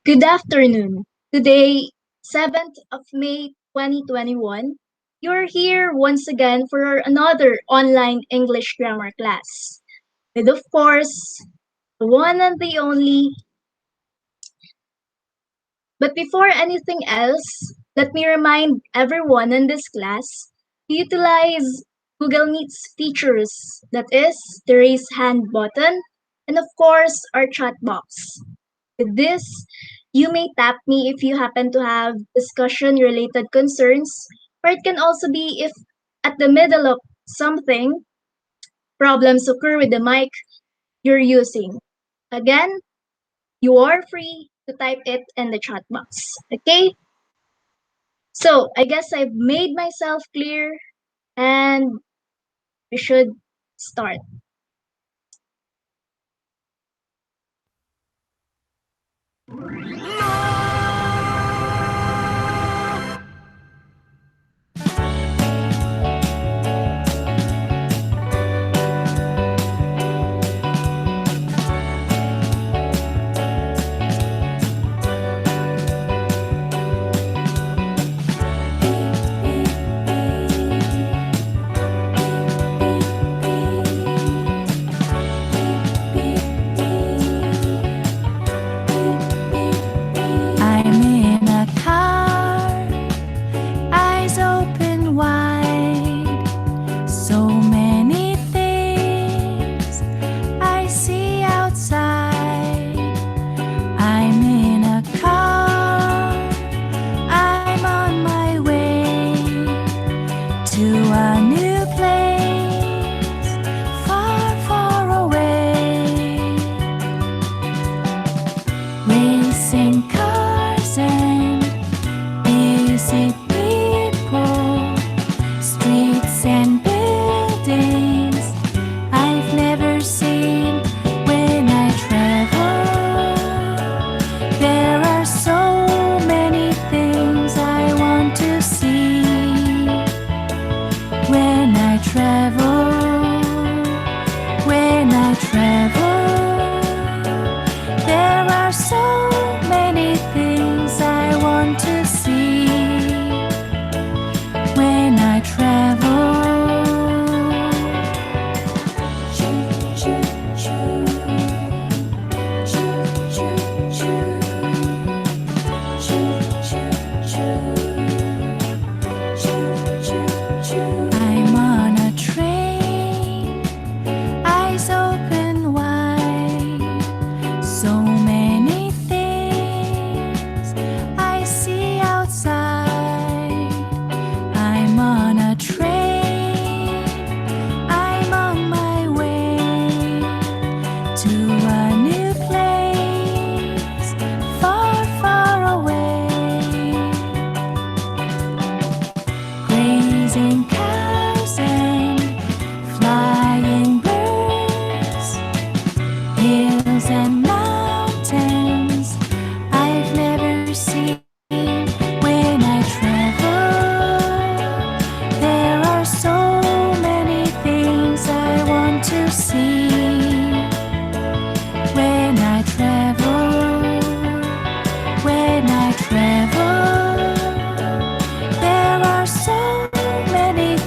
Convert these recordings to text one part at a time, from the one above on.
Good afternoon. Today, 7th of May 2021, you're here once again for another online English grammar class. With, of course, the one and the only. But before anything else, let me remind everyone in this class to utilize Google Meet's features, that is, the raise hand button, and of course, our chat box. With this, you may tap me if you happen to have discussion-related concerns, or it can also be if at the middle of something, problems occur with the mic you're using. Again, you are free to type it in the chat box. Okay? So, I guess I've made myself clear and we should start. I'm in a car, eyes open wide. So many things I see outside. I'm in a car, I'm on my way to a new place, far, far away. Racing cars and busy people, streets and buildings I've never seen when I travel. There are so many things I want to see when I travel. When I travel, there are so many things I want to see when I travel. Choo, choo, choo. Choo, choo, choo. Choo, choo, choo. Choo, choo, choo. I'm on a train, eyes open wide. So many things I see outside. I'm on a train, I'm on my way to a new place, far, far away. Grazing cows and flying birds, hills and mountains I've never seen when I travel. There are so many things I want to see when I travel. When I travel, there are so many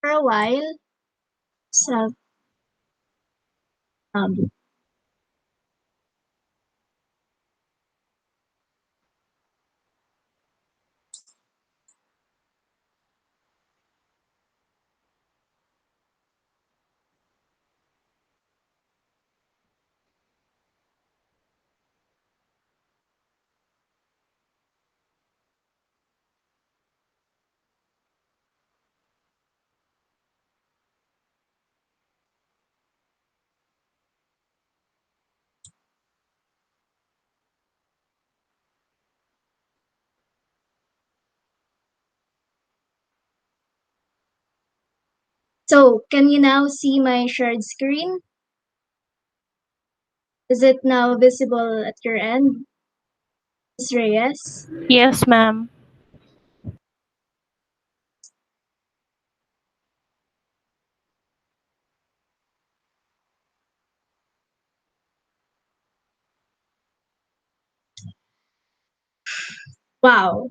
for a while. So, um, so can you now see my shared screen? Is it now visible at your end, Ms. Reyes? Yes, ma'am. Wow,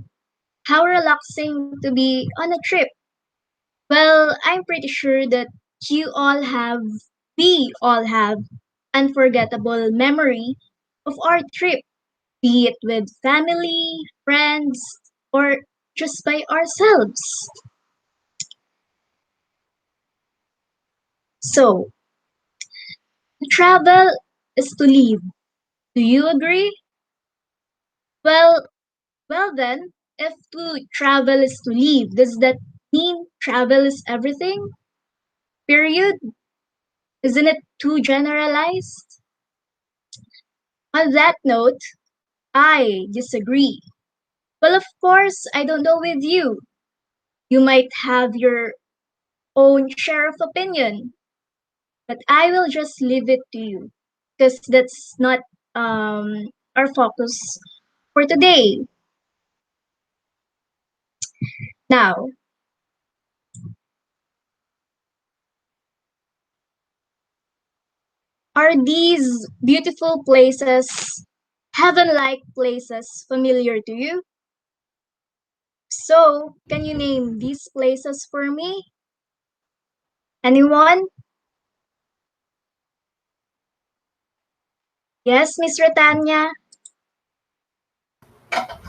how relaxing to be on a trip. Well, I'm pretty sure that you all have, we all have, unforgettable memory of our trip, be it with family, friends, or just by ourselves. So, to travel is to live. Do you agree? Well, well then, if to travel is to live, does that mean travel is everything? Period? Isn't it too generalized? On that note, I disagree. Well, of course, I don't know with you. You might have your own share of opinion, but I will just leave it to you because that's not our focus for today. Now, are these beautiful places, heaven like places, familiar to you? So, can you name these places for me? Anyone? Yes, Miss Ratanya?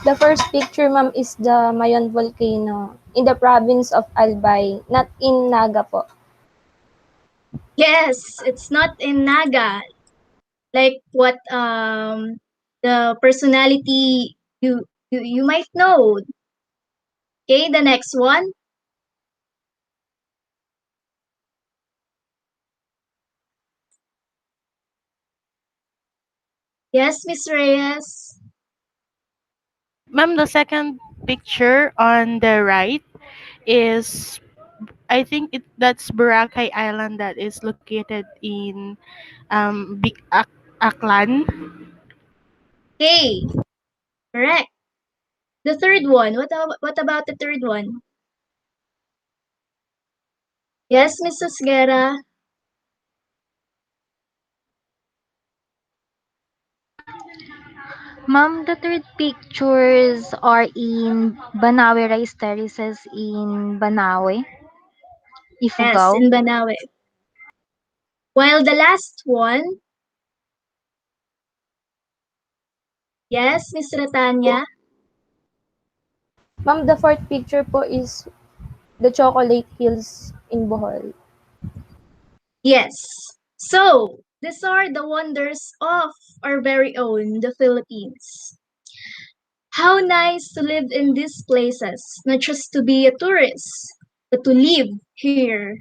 The first picture, ma'am, is the Mayon volcano in the province of Albay, not in Naga po. Yes, it's not in Naga. Like what the personality you might know. Okay, the next one. Yes, Miss Reyes. Ma'am, the second picture on the right is, I think that's Boracay Island that is located in Aklan. Okay, correct. The third one. What about the third one? Yes, Mrs. Guerra. Ma'am, the third pictures are in Banawe Rice Terraces in Banawe, Yes, Ifugao. in Banawe. While the last one, yes, Miss Ratanya. Ma'am, the fourth picture po is the Chocolate Hills in Bohol. Yes. So, these are the wonders of our very own, the Philippines. How nice to live in these places, not just to be a tourist, but to live here,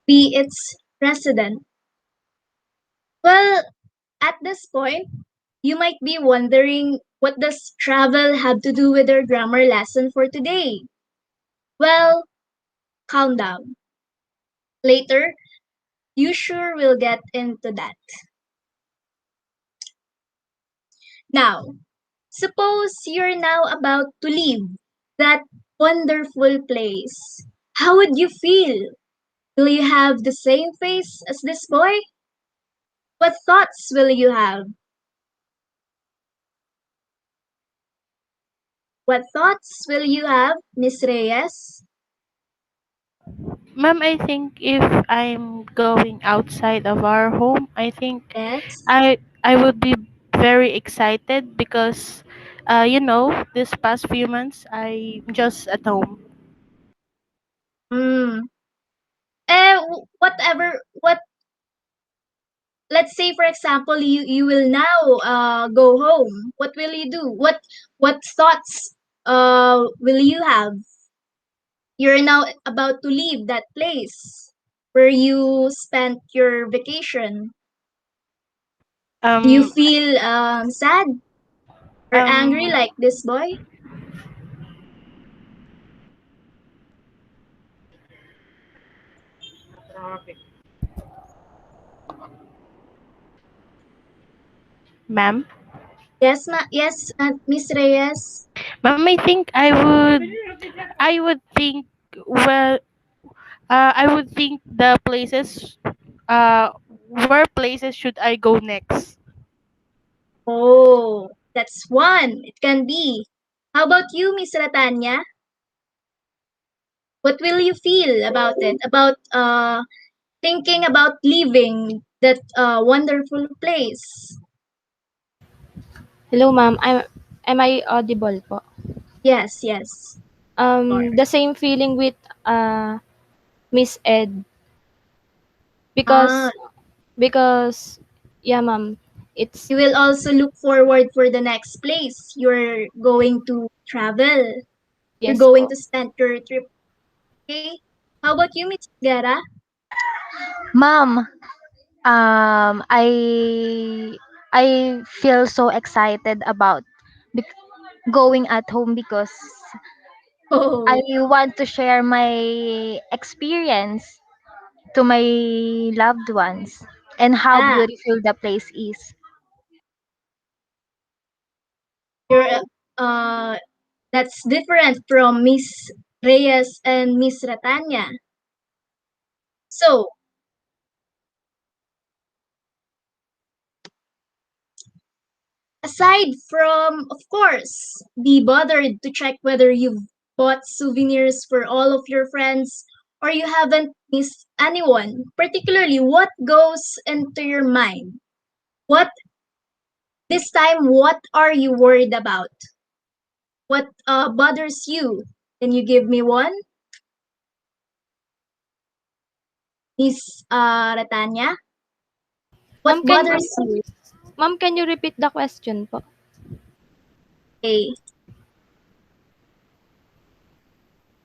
be its resident. Well, at this point, you might be wondering what does travel have to do with our grammar lesson for today? Well, calm down. Later, you sure will get into that. Now, suppose you're now about to leave that wonderful place. How would you feel? Will you have the same face as this boy? What thoughts will you have? What thoughts will you have, Miss Reyes? Ma'am, I think if I'm going outside of our home, I think Yes. I would be very excited because this past few months I just at home. Mm. Whatever, let's say for example you will now go home. What will you do? What thoughts will you have? You're now about to leave that place where you spent your vacation. Do you Um feel sad or angry um like this boy? Ma'am. Yes, Miss Reyes. Ma'am, I think I would think well I would think the places where places should I go next? Oh, that's one. It can be. How about you, Miss Ratanya? What will you feel about it? About thinking about leaving that wonderful place? Hello, ma'am. Am I audible po? Yes, yes. Or The same feeling with uh, Miss Ed ah, because because yeah, ma'am. It's you will also look forward for the next place you're going to travel. You're yes going po. to spend your trip. Okay. How about you, Miss Gara? Ma'am, I feel so excited about bec- going at home because I Oh, want to share my experience to my loved ones and how yeah. beautiful the place is. You're that's different from Miss Reyes and Miss Ratanya. So, aside from, of course, be bothered to check whether you've bought souvenirs for all of your friends or you haven't missed anyone, particularly what goes into your mind? What this time, what are you worried about? What bothers you? Can you give me one, Miss Ratanya? What Ma'am, bothers you? can you repeat the question po? Okay.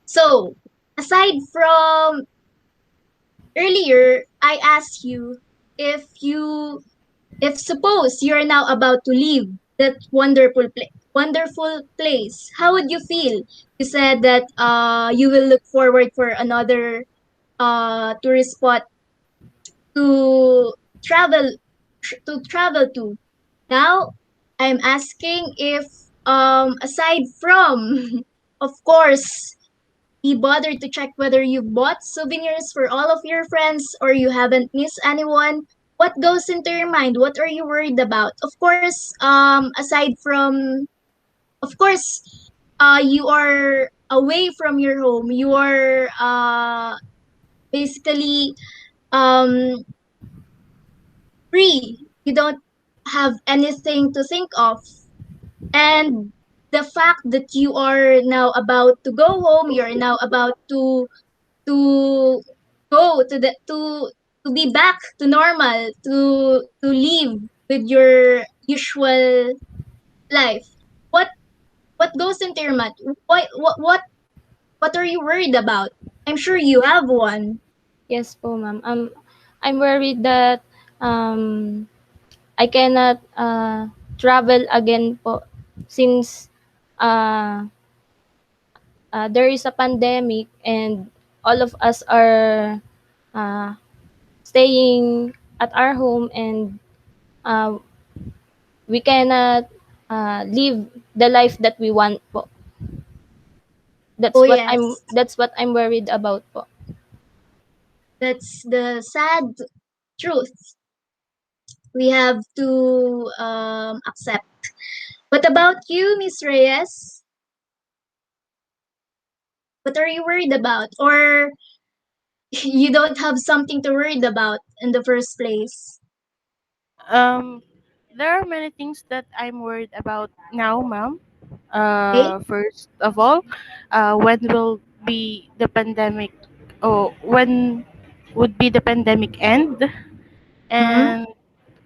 So, aside from earlier, I asked you if you if suppose you're now about to leave that wonderful place, how would you feel? You said that you will look forward for another tourist spot to travel to. Now, I'm asking if aside from of course be bothered to check whether you bought souvenirs for all of your friends or you haven't missed anyone. What goes into your mind? What are you worried about? Of course, aside from, of course, you are away from your home. You are basically um, free. You don't have anything to think of. And the fact that you are now about to go home, you're now about to go to be back to normal, to live with your usual life. what what goes into your mind? What are you worried about? I'm sure you have one. Yes po, ma'am. I'm worried that um I cannot travel again po since uh, there is a pandemic and all of us are uh, staying at our home and uh, we cannot live the life that we want po. Oh yes, That's what I'm worried about po. that's the sad truth we have to accept. What about you, Miss Reyes? What are you worried about? Or You don't have something to worry about in the first place. Um, there are many things that I'm worried about now, ma'am. Okay? First of all, when will be the pandemic? Oh, when would be the pandemic end? Hmm? And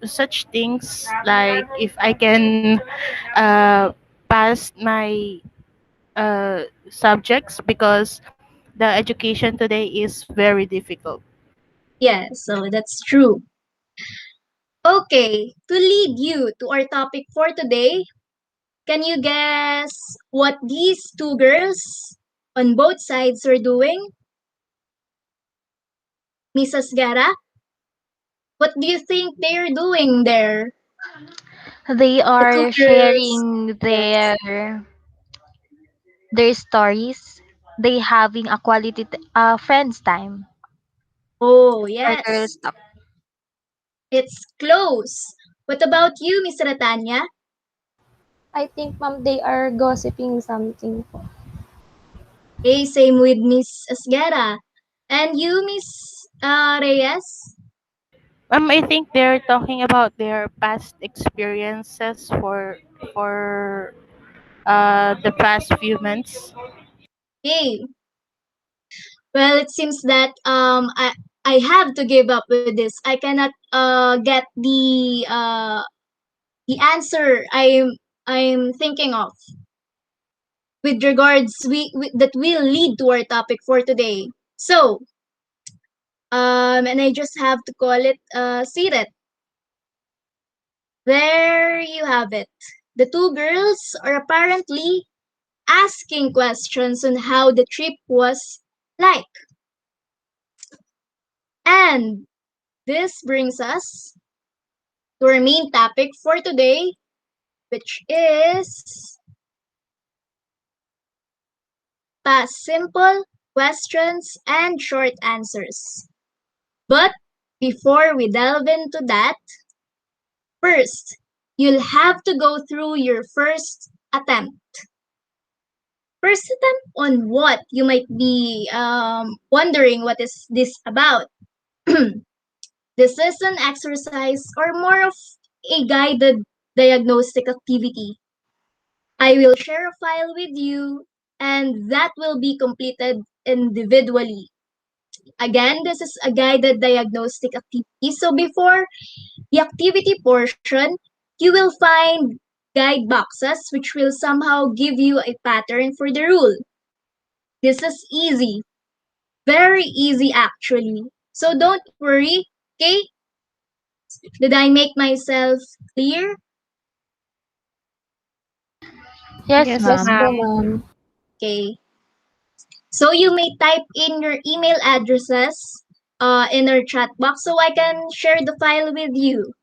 such things like if I can pass my subjects because the education today is very difficult. Yeah, so that's true. Okay, to lead you to our topic for today, can you guess what these two girls on both sides are doing? Mrs. Gara, what do you think they're doing there? They The two are girls. sharing Yes. their stories. They having a quality friends time. Oh, For girl yes. talk. It's close. What about you, Miss Ratanya? I think, ma'am, they are gossiping something po. Okay, same with Miss Asgara. And you, Miss Reyes? I think they're talking about their past experiences for the past few months. Okay. Well, it seems that I have to give up with this. I cannot get the answer I'm thinking of with regards that will lead to our topic for today. So, and I just have to call it Siret. There you have it. The two girls are apparently asking questions on how the trip was like. And this brings us to our main topic for today, which is past simple questions and short answers. But before we delve into that, first, you'll have to go through your first attempt. First attempt on what? You might be wondering what is this about. This is an exercise or more of a guided diagnostic activity. I will share a file with you and that will be completed individually. Again, this is a guided diagnostic activity. So before the activity portion, you will find guide boxes which will somehow give you a pattern for the rule. This is easy, very easy actually. So don't worry, okay? Did I make myself clear? Yes, Yes, Yes ma'am. po, ma'am. ma'am. Okay. So you may type in your email addresses in our chat box so I can share the file with you.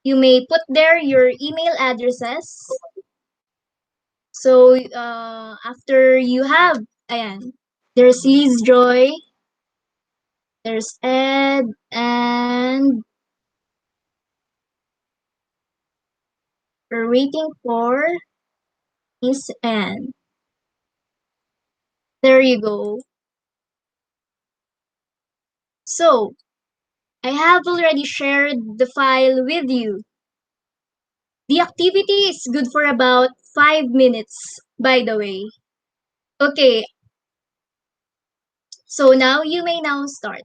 You may put there your email addresses. So after you have, ayan, there's Liz Joy, there's Ed, and we're waiting for Miss Anne. There you go. So I have already shared the file with you. The activity is good for about 5 minutes, by the way. Okay, so now you may now start.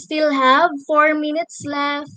still have 4 minutes left.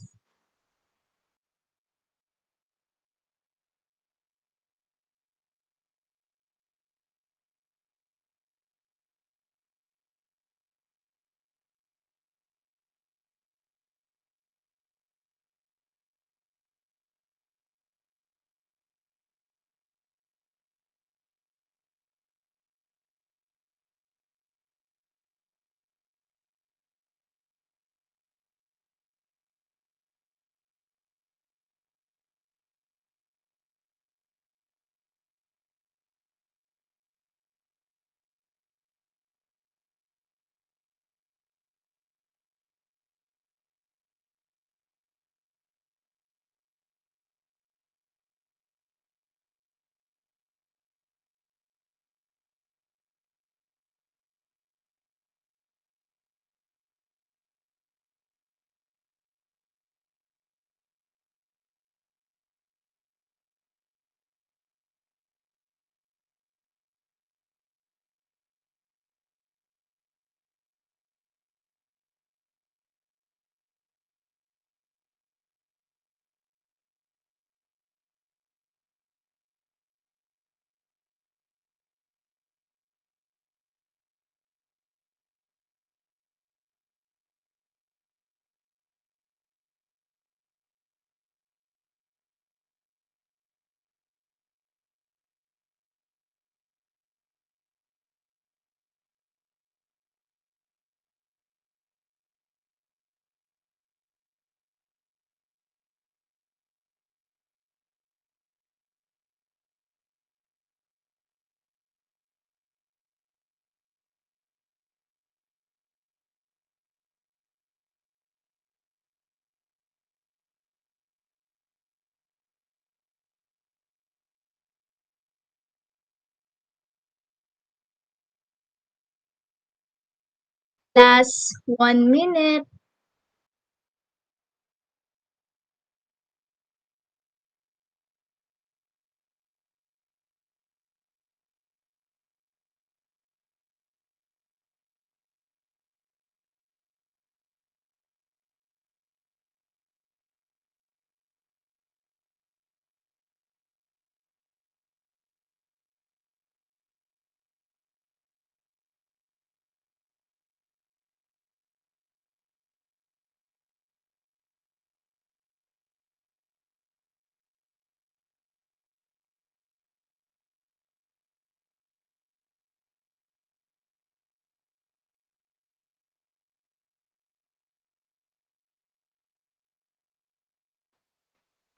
Last 1 minute.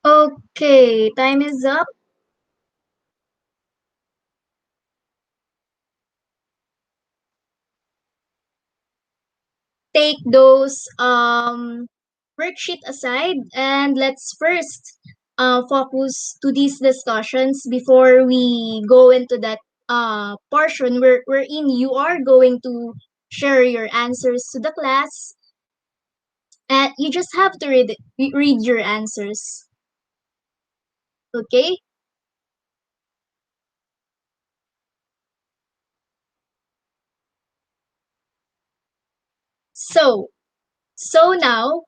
Okay, time is up. Take those worksheet aside and let's first focus to these discussions before we go into that portion wherein you are going to share your answers to the class, and you just have to read your answers. Okay, so now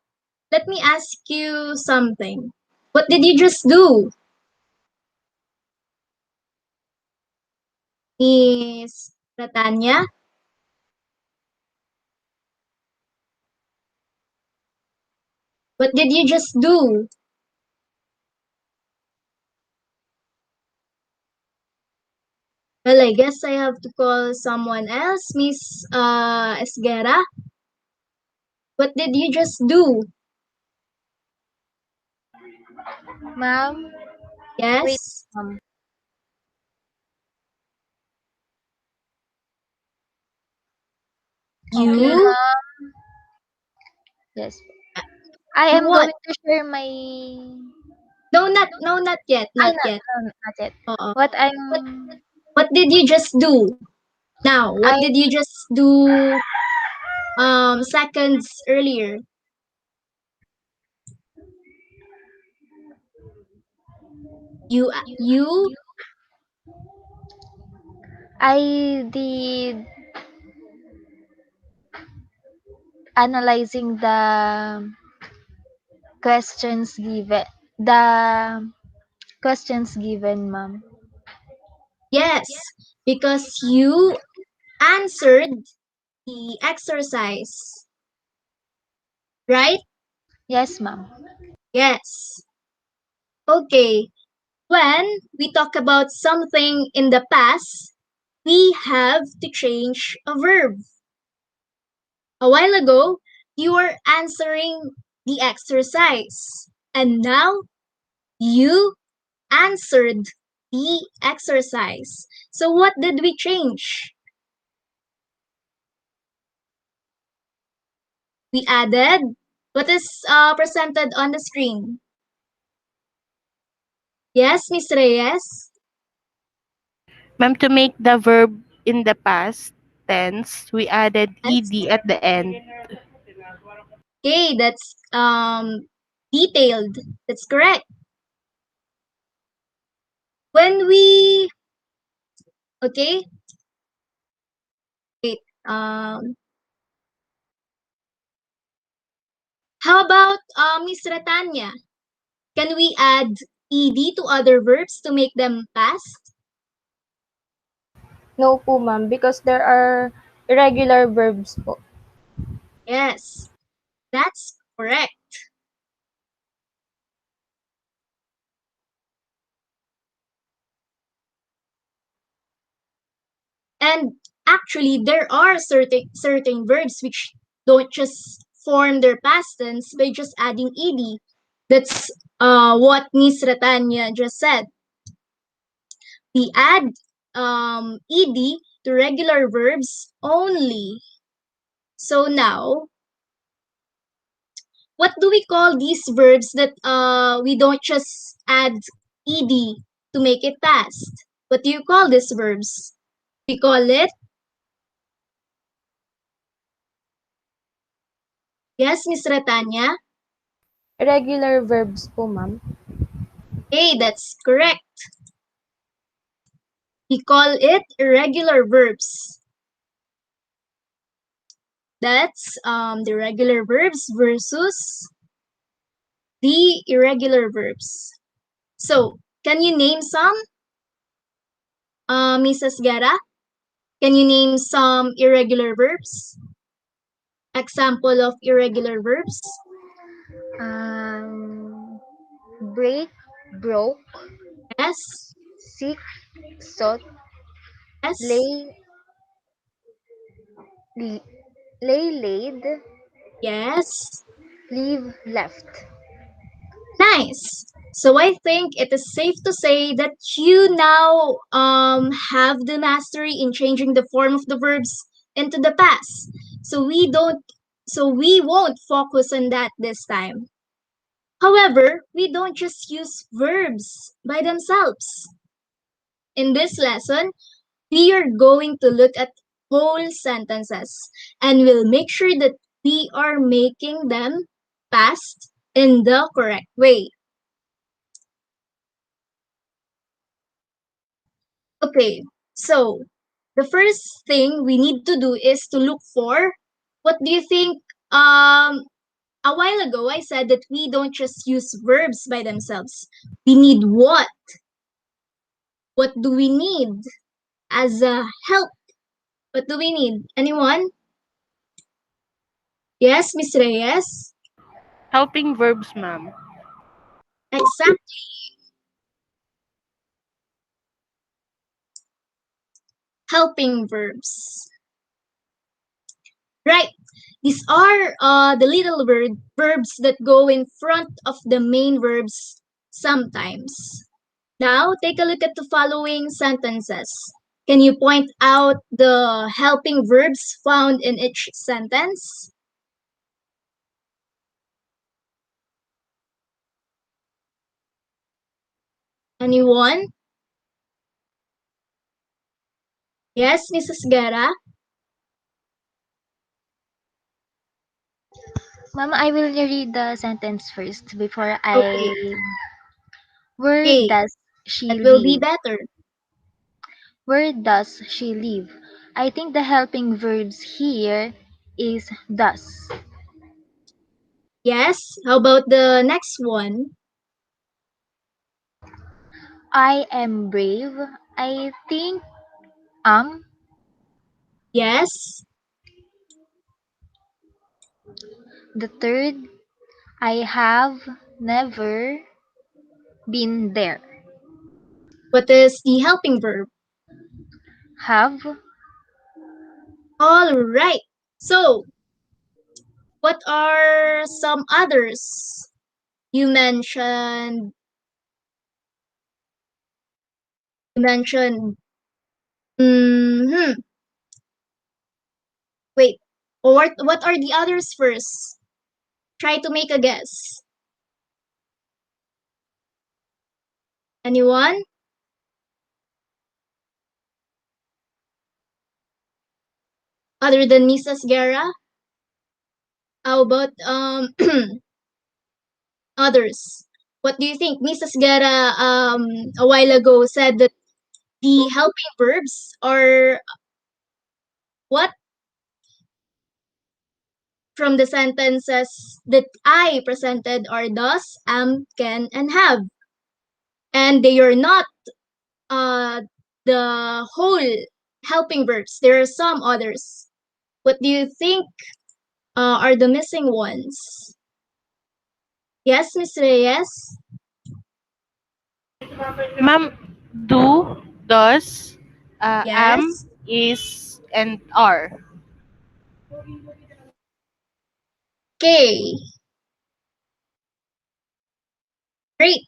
let me ask you something. What did you just do, Miss Ratanya? What did you just do? Well, I guess I have to call someone else. Miss Esguera, what did you just do? Ma'am, wait, Yes? ma'am. Okay, You? ma'am. Yes. I You am what? going to share my No, not yet, I not not, yet. no, not yet. Oo. What What, I'm what did you just do? Now, what I did you just do seconds earlier? You I did analyzing questions given the questions given, ma'am. Yes, because you answered the exercise, right? Yes, ma'am. Yes. Okay. When we talk about something in the past, we have to change a verb. A while ago, you were answering the exercise, and now you answered the exercise. So, what did we change? We added what is presented on the screen. Yes, Miss Reyes? Ma'am, to make the verb in the past tense, we added ed Yes. at the end. Okay, that's detailed. That's correct. When we okay, wait. How about Miss Ratanya? Can we add ed to other verbs to make them past? No po, ma'am, because there are irregular verbs po. Yes, that's correct. And actually, there are certain verbs which don't just form their past tense by just adding ed. That's what Miss Ratanya just said. We add ed to regular verbs only. So now, what do we call these verbs that we don't just add ed to make it past? What do you call these verbs? We call it, yes, Miss Ratanya? Irregular verbs po, ma'am. Hey, that's correct. We call it irregular verbs. That's the regular verbs versus the irregular verbs. So, can you name some, Mrs. Gara? Can you name some irregular verbs? Example of irregular verbs? Um, break, broke, Yes, sick, sought, yes, lay, l- lay, laid, yes. leave, left. Nice. So I think it is safe to say that you now have the mastery in changing the form of the verbs into the past. So we won't focus on that this time. However, we don't just use verbs by themselves. In this lesson, we are going to look at whole sentences and we'll make sure that we are making them past in the correct way. Okay, so the first thing we need to do is to look for what do you think? A while ago, I said that we don't just use verbs by themselves. We need what? What do we need as a help? What do we need? Anyone? Yes, Miss Reyes? Helping verbs, ma'am. Exact helping verbs. Right. These are the little verbs that go in front of the main verbs sometimes. Now, take a look at the following sentences. Can you point out the helping verbs found in each sentence? Anyone? Yes, Mrs. Guerra? Ma'am, I will read the sentence first before I. Okay. Where Okay, does she that will be live? better. Where does she live? I think the helping verbs here is does. Yes. How about the next one? I am brave. I think am. Yes. The third, I have never been there. What is the helping verb? Have. All right. So, what are some others? You mentioned you mentioned hmm wait. What are the others first? Try to make a guess. Anyone? Other than Mrs. Guerra? How about others? What do you think? Mrs. Guerra a while ago said that the helping verbs are what from the sentences that I presented are does, am, can, and have. And they are not uh, the whole helping verbs. There are some others. What do you think are the missing ones? Yes, Miss Reyes? Ma'am, do, does, am, Yes. is, and are. Okay, great.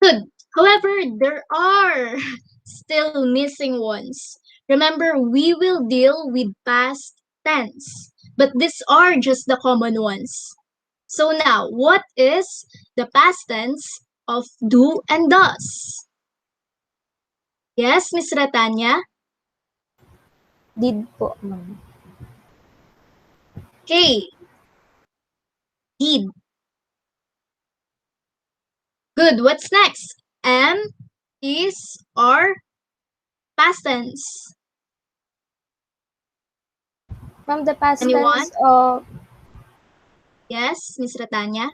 Good. However, there are still missing ones. Remember, we will deal with past tense, but these are just the common ones. So now, what is the past tense of do and does? Yes, Miss Ratanya? Did po, ma'am. Okay, did. Good. What's next? Am, is, are past tense. Ma'am, the past Anyone? tense of Yes, Miss Ratanya?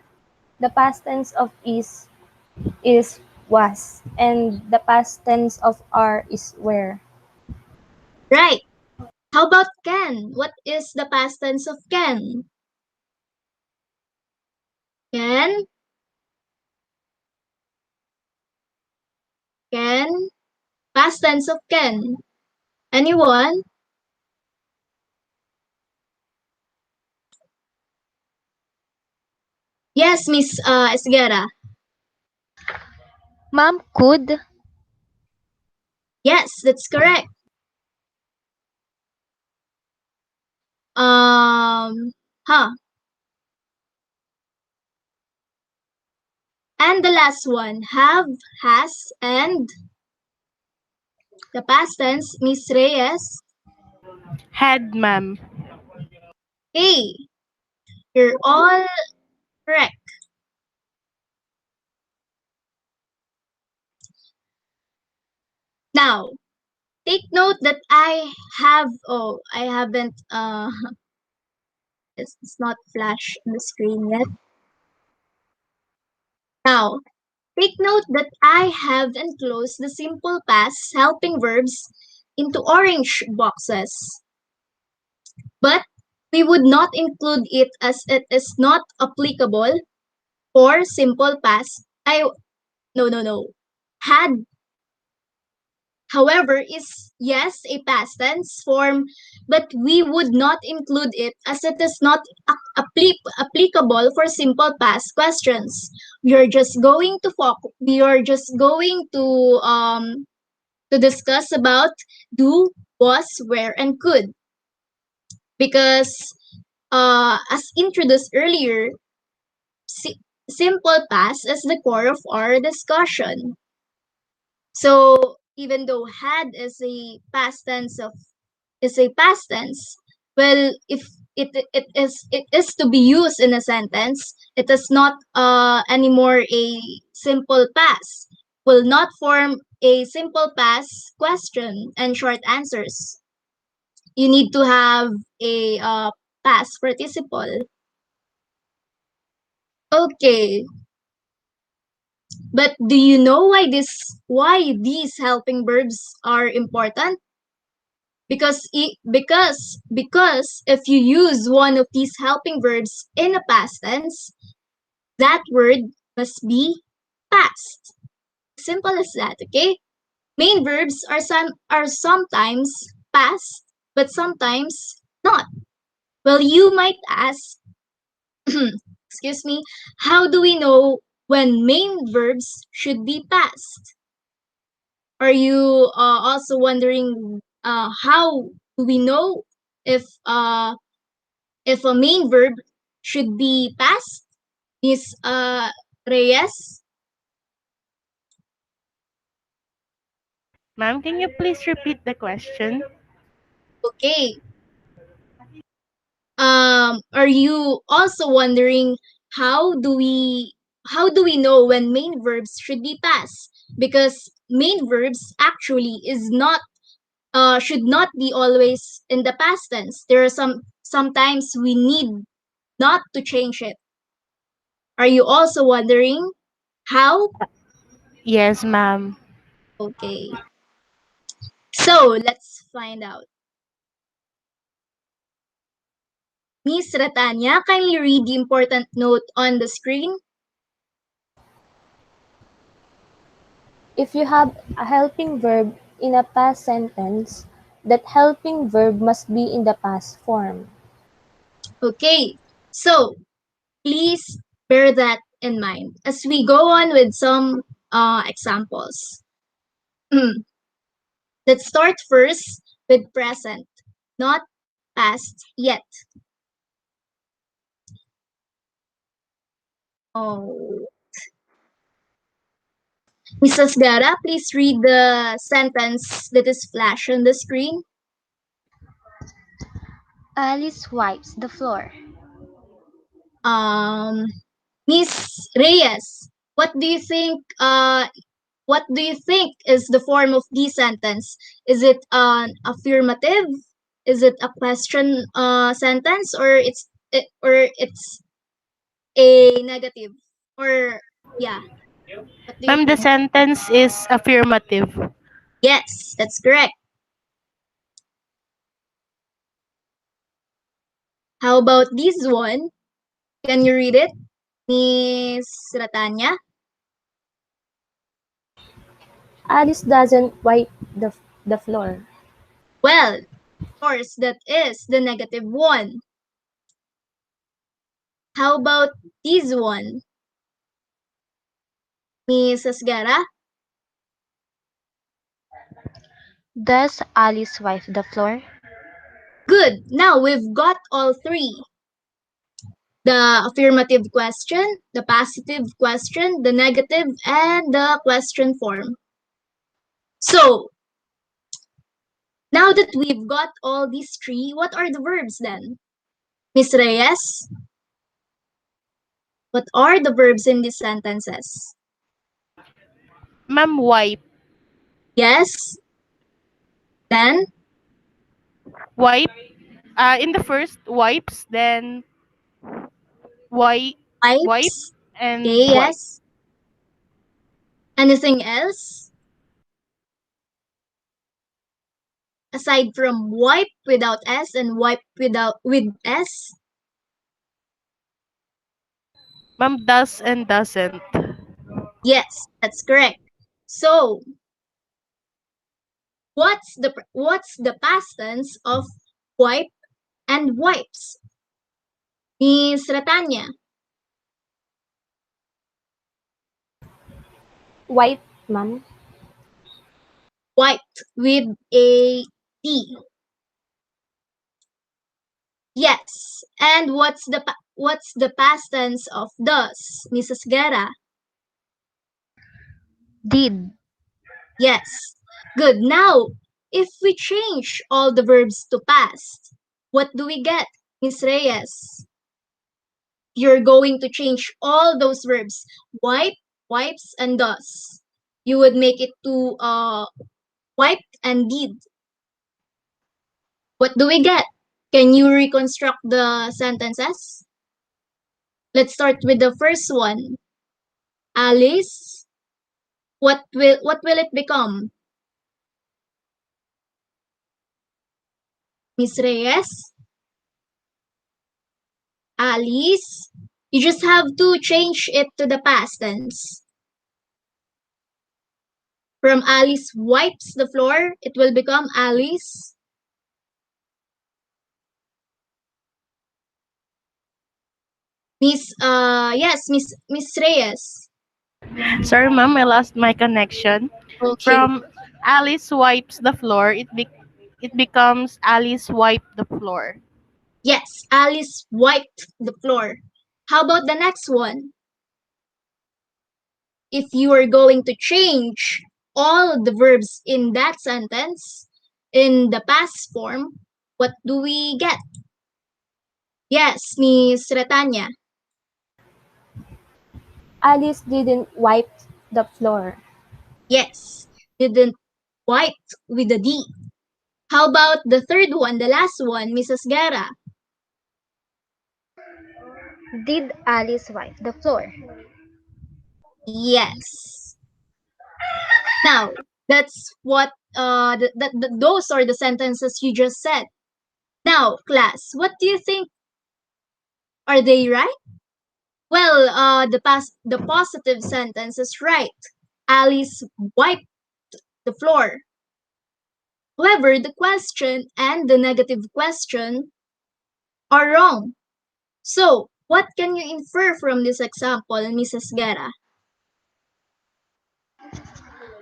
is was, and the past tense of are is were. Right. How about can? What is the past tense of can? Can, can, past tense of can. Anyone? Yes, Miss Esguera. Ma'am, could. Yes, that's correct. Huh. And the last one, have, has, and the past tense, Miss Reyes. Had, ma'am. Hey, you're all correct. Now, take note that I haven't, it's not flash on the screen yet. Now, take note that I have enclosed the simple past helping verbs into orange boxes, but we would not include it as it is not applicable for simple past. No. Had, however, is yes a past tense form, but we would not include it as it is not applicable for simple past questions. We are just going to discuss about do, was, where, and could because as introduced earlier, si- simple past is the core of our discussion. So even though had is a past tense, well, if it is to be used in a sentence, it is not anymore a simple past. Will not form a simple past question and short answers. You need to have a past participle. Okay, but do you know why these helping verbs are important? Because if you use one of these helping verbs in a past tense, that word must be past. Simple as that, okay? Main verbs are sometimes past, but sometimes not. Well, you might ask, excuse me, how do we know when main verbs should be past? Are you also wondering how do we know if uh, if a main verb should be past? Miss Reyes? Ma'am, can you please repeat the question? Okay. Are you also wondering how do we how do we know when main verbs should be past? Because main verbs actually is not should not be always in the past tense. There are sometimes we need not to change it. Are you also wondering how? Yes, ma'am. Okay. So let's find out. Miss Ratanya, kindly read the important note on the screen. If you have a helping verb in a past sentence, that helping verb must be in the past form. Okay. So please bear that in mind as we go on with some examples. Let's start first with present, not past yet. Oh, Mrs. Gara, please read the sentence that is flashed on the screen. Alice wipes the floor. Um, Miss Reyes, what do you think is the form of the sentence? Is it an affirmative? Is it a question sentence, or it's a negative? Or yeah, what do you Ma'am, the think? sentence is affirmative. Yes, that's correct. How about this one? Can you read it, Miss Ratanya? Alice doesn't wipe the floor. Well, of course, that is the negative one. How about this one, Miss Asgara? Does Alice wipe the floor? Good. Now we've got all three. The affirmative question, the positive question, the negative, and the question form. So, now that we've got all these three, what are the verbs then? Miss Reyes, what are the verbs in these sentences? Ma'am, wipe. Yes, then, Wipe. In the first, wipes, then wipe, wipe, wipes. and Okay, wipe. yes. Anything else? Aside from wipe without S and wipe with S? Ma'am, does and doesn't. Yes, that's correct. So, what's the past tense of wipe and wipes? Miss Ratanya, Wipe, ma'am. wiped with a T. Yes. And what's the past tense of does, Mrs. Guerra? Did. Yes. Good. Now, if we change all the verbs to past, what do we get, Miss Reyes? You're going to change all those verbs, wipe, wipes, and does. You would make it to wiped and did. What do we get? Can you reconstruct the sentences? Let's start with the first one. Alice, what will it become? Miss Reyes? Alice? You just have to change it to the past tense. From Alice wipes the floor, it will become Alice. Miss Reyes. Sorry, ma'am, I lost my connection. Okay. From Alice wipes the floor, it becomes Alice wipe the floor. Yes, Alice wiped the floor. How about the next one? If you are going to change all the verbs in that sentence in the past form, what do we get? Yes, Miss Retanya. Alice didn't wipe the floor. Yes, didn't wipe with a D. How about the third one, the last one, Mrs. Guerra? Did Alice wipe the floor? Yes. Now, that's what those are the sentences you just said. Now, class, what do you think? Are they right? Well, the positive sentence is right. Alice wiped the floor. However, the question and the negative question are wrong. So, what can you infer from this example, Mrs. Guerra?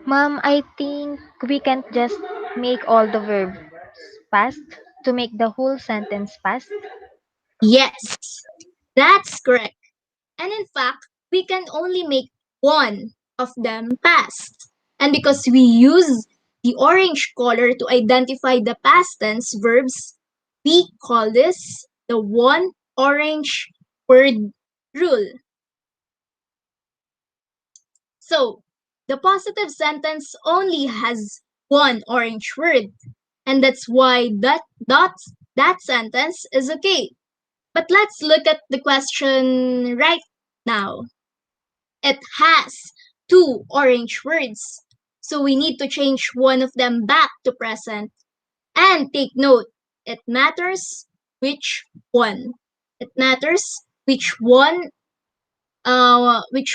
Ma'am, I think we can't just make all the verbs past to make the whole sentence past. Yes, that's correct. And in fact, we can only make one of them past. And because we use the orange color to identify the past tense verbs, we call this the one orange word rule. So, the positive sentence only has one orange word, and that's why that sentence is okay. But let's look at the question right now. It has two orange words. So we need to change one of them back to present. And take note, it matters which one. It matters which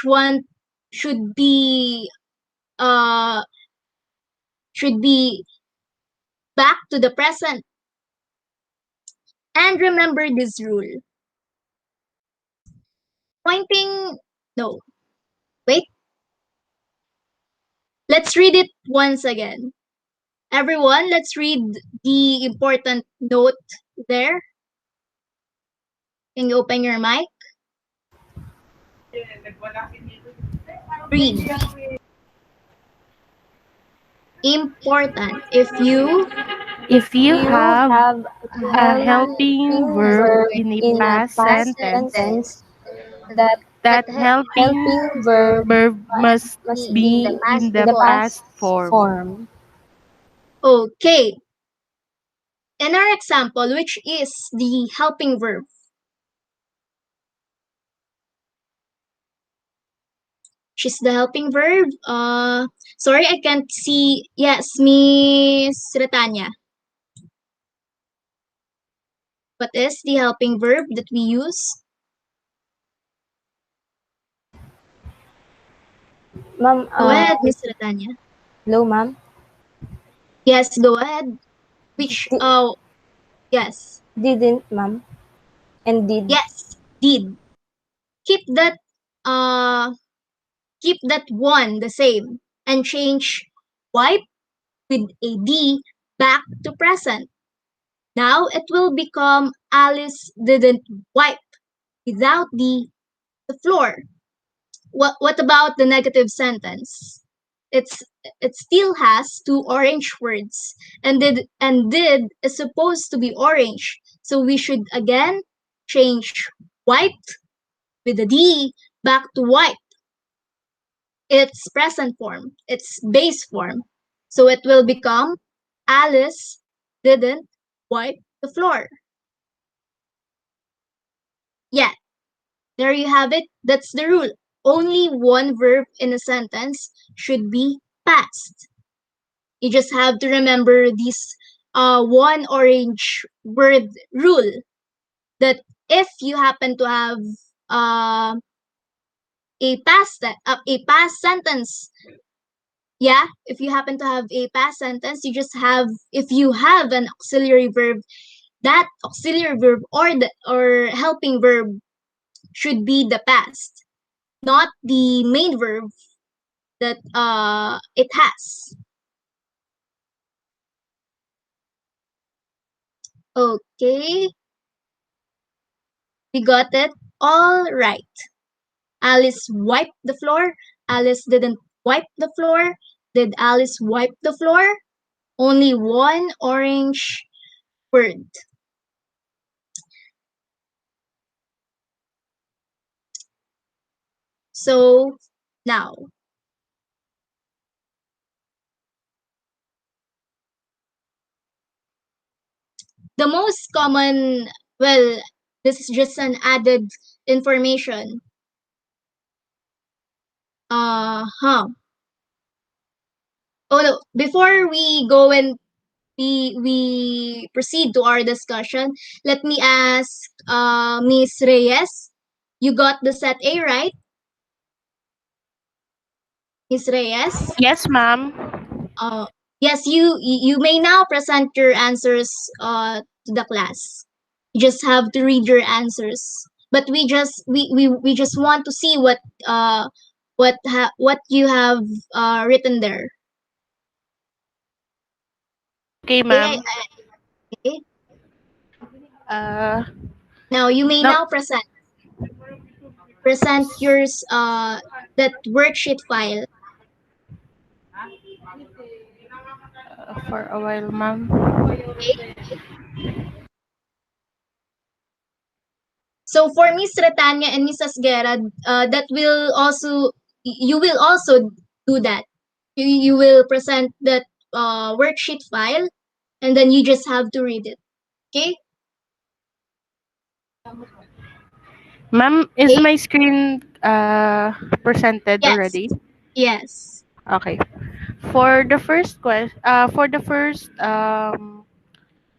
one should be uh should be back to the present. And remember this rule. Pointing no, wait. Let's read it once again. Everyone, let's read the important note there. Can you open your mic? Read. Important. If If you you have have a a helping helping verb verb in a in a past past sentence, sentence, that that helping helping verb verb must must be be in in the the past past form. form. okay. In our example, which is the helping verb? She's the helping verb. Sorry, I can't see. Yes, Miss Retanya. What is the helping verb that we use? Ma'am, Go ahead, Miss Retanya. hello ma'am. Yes, go ahead. Which, Di- yes. didn't ma'am and did. Yes, did. Keep that, uh, keep that one the same and change wipe with a D back to present. Now it will become Alice didn't wipe without the floor. What about the negative sentence? It's it still has two orange words and did is supposed to be orange. So we should again change wiped with a D back to wipe. It's present form. It's base form. So it will become Alice didn't wipe the floor. Yeah. There you have it. That's the rule. Only one verb in a sentence should be past. You just have to remember this one orange word rule that if you happen to have uh, a past sentence, yeah, if you happen to have a past sentence, you just have if you have an auxiliary verb, that auxiliary verb or helping verb should be the past, not the main verb that it has. Okay, we got it all right. Alice wiped the floor. Alice didn't wipe the floor. Did Alice wipe the floor? Only one orange word. So now, the most common, well, this is just an added information. Huh. Oh no, before we go and we proceed to our discussion, let me ask Miss Reyes. You got the set A right, Miss Reyes? Yes, ma'am. Uh, yes, you may now present your answers to the class. You just have to read your answers. But we just want to see what you have written there. Okay, Okay, ma'am. okay. Uh, Now you may no, now present yours that worksheet file. for a while, ma'am. Okay. So for Miss Retanya and Miss Asguera, that will also you will also do that. You will present that worksheet file, and then you just have to read it. Okay? Ma'am, is Okay? my screen presented Yes. already? Yes. Okay. For the first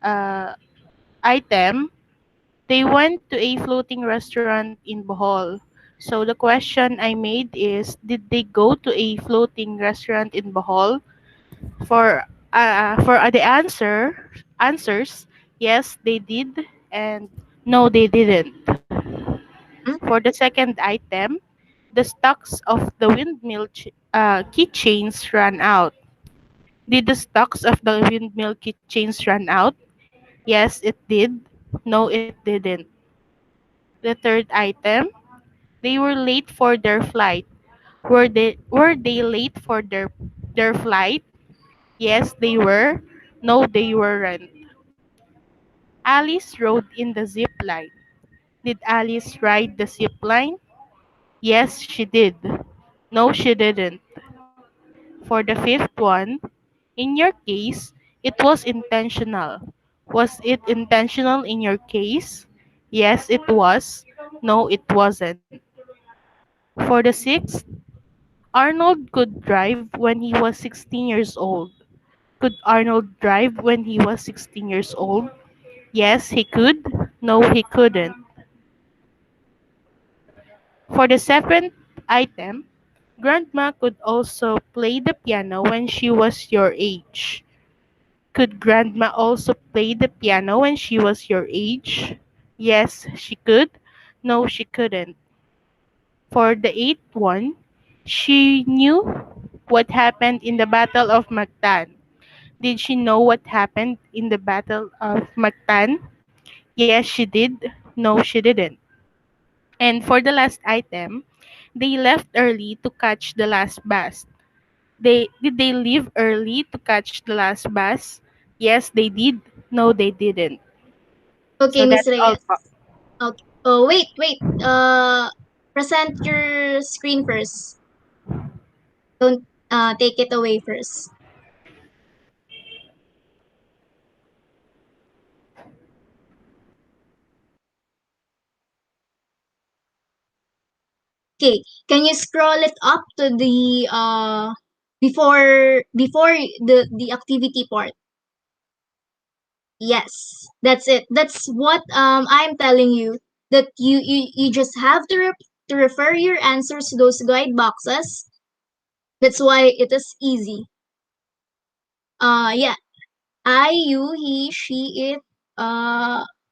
uh, item, they went to a floating restaurant in Bohol. So the question I made is, did they go to a floating restaurant in Bohol? For the answers, yes, they did, and no, they didn't. Hmm? For the second item, the stocks of the keychains ran out. Did the stocks of the windmill keychains run out? Yes, it did. No, it didn't. The third item, they were late for their flight. Were they late for their flight? Yes, they were. No, they weren't. Alice rode in the zip line. Did Alice ride the zip line? Yes, she did. No, she didn't. For the fifth one, in your case, it was intentional. Was it intentional in your case? Yes, it was. No, it wasn't. For the sixth, Arnold could drive when he was 16 years old. Could Arnold drive when he was 16 years old? Yes, he could. No, he couldn't. For the seventh item, Grandma could also play the piano when she was your age. Could Grandma also play the piano when she was your age? Yes, she could. No, she couldn't. For the eighth one, she knew what happened in the Battle of Mactan. Did she know what happened in the Battle of Mactan? Yes, she did. No, she didn't. And for the last item, they left early to catch the last bus. Did they leave early to catch the last bus? Yes, they did. No, they didn't. Okay, So Miss that's all Reyes. po. Okay. Oh, wait. Present your screen first. Don't take it away first. Okay, can you scroll it up to the before the activity part? Yes, that's it. That's what I'm telling you, that you just have to to refer your answers to those guide boxes. That's why it is easy. Yeah. I, you, he, she, it,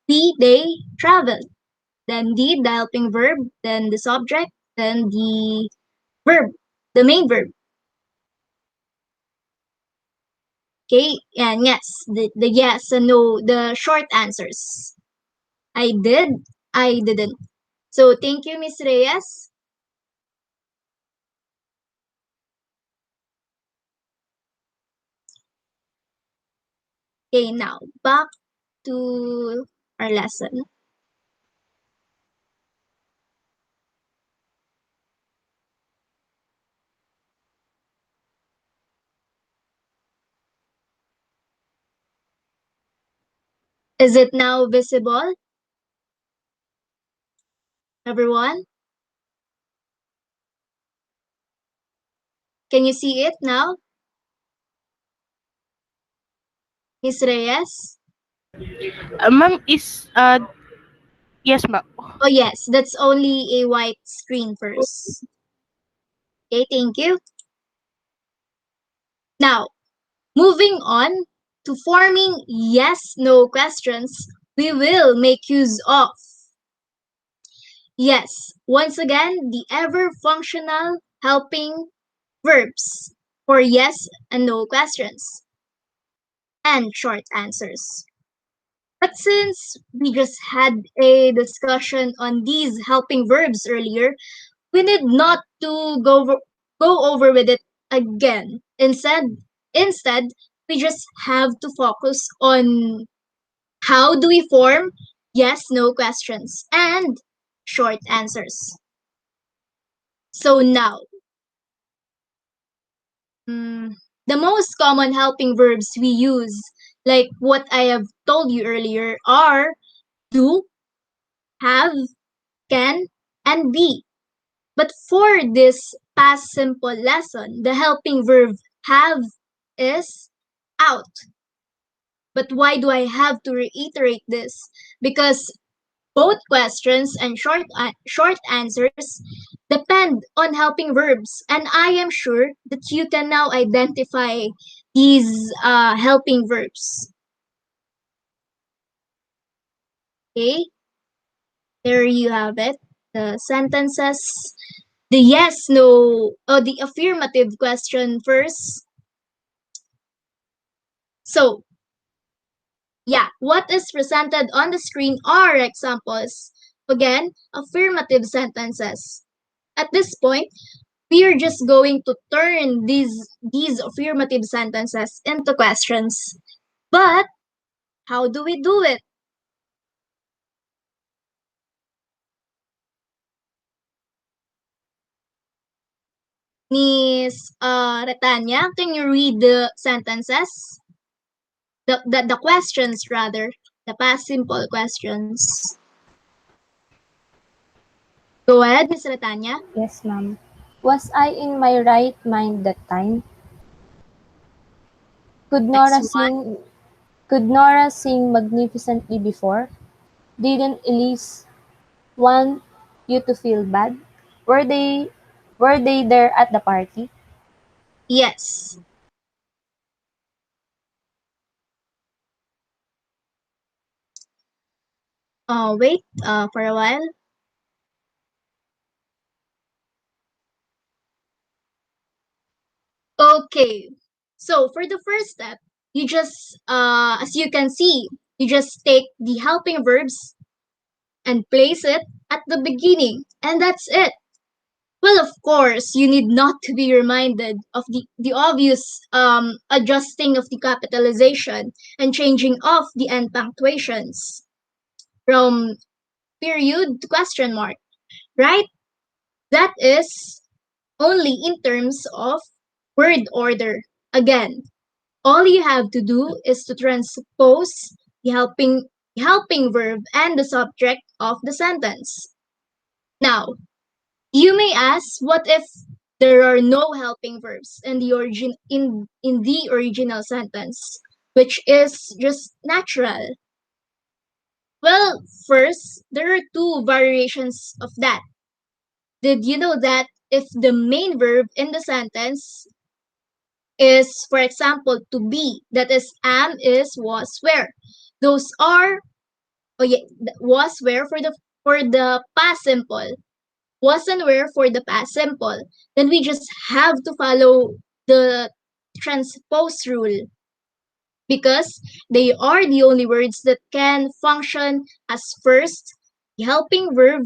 we, they traveled. Then the helping verb, then the subject, then the verb, the main verb. Okay, and yes, the yes and no, the short answers. I did, I didn't. So thank you, Miss Reyes. Okay, now back to our lesson. Is it now visible, everyone? Can you see it now, Miss Reyes? Ma'am is yes ma'am. Oh yes, that's only a white screen first. Okay, thank you. Now, moving on to forming yes-no questions, we will make use of, yes, once again, the ever-functional helping verbs for yes and no questions and short answers. But since we just had a discussion on these helping verbs earlier, we need not to go over with it again. Instead, we just have to focus on how do we form yes no questions and short answers. So now, mm, the most common helping verbs we use, like what I have told you earlier, are do, have, can, and be. But for this past simple lesson, the helping verb have is out. But why do I have to reiterate this? Because both questions and short answers depend on helping verbs, and I am sure that you can now identify these helping verbs. Okay, there you have it. The sentences, the yes, no, or the affirmative question first. So, yeah, what is presented on the screen are examples. Again, affirmative sentences. At this point, we are just going to turn these affirmative sentences into questions. But how do we do it? Miss Retanya, can you read the sentences? The questions rather, the past simple questions. Go ahead, Miss Retanya. Yes, ma'am. Was I in my right mind that time? Could Next Nora one. sing could Nora sing magnificently before? Didn't Elise want you to feel bad? Were they were they there at the party? Yes. Wait for a while. Okay. So for the first step, you just as you can see, you just take the helping verbs and place it at the beginning, and that's it. Well, of course, you need not to be reminded of the obvious adjusting of the capitalization and changing of the end punctuations from period to question mark, right? That is only in terms of word order. Again, all you have to do is to transpose the helping verb and the subject of the sentence. Now, You may ask, what if there are no helping verbs in the original sentence, which is just natural? Well, first, there are two variations of that. Did you know that if the main verb in the sentence is, for example, to be, that is am, is, was, were. Those are, oh yeah, was, were for the past simple, was and were for the past simple. Then we just have to follow the transpose rule because they are the only words that can function as first the helping verb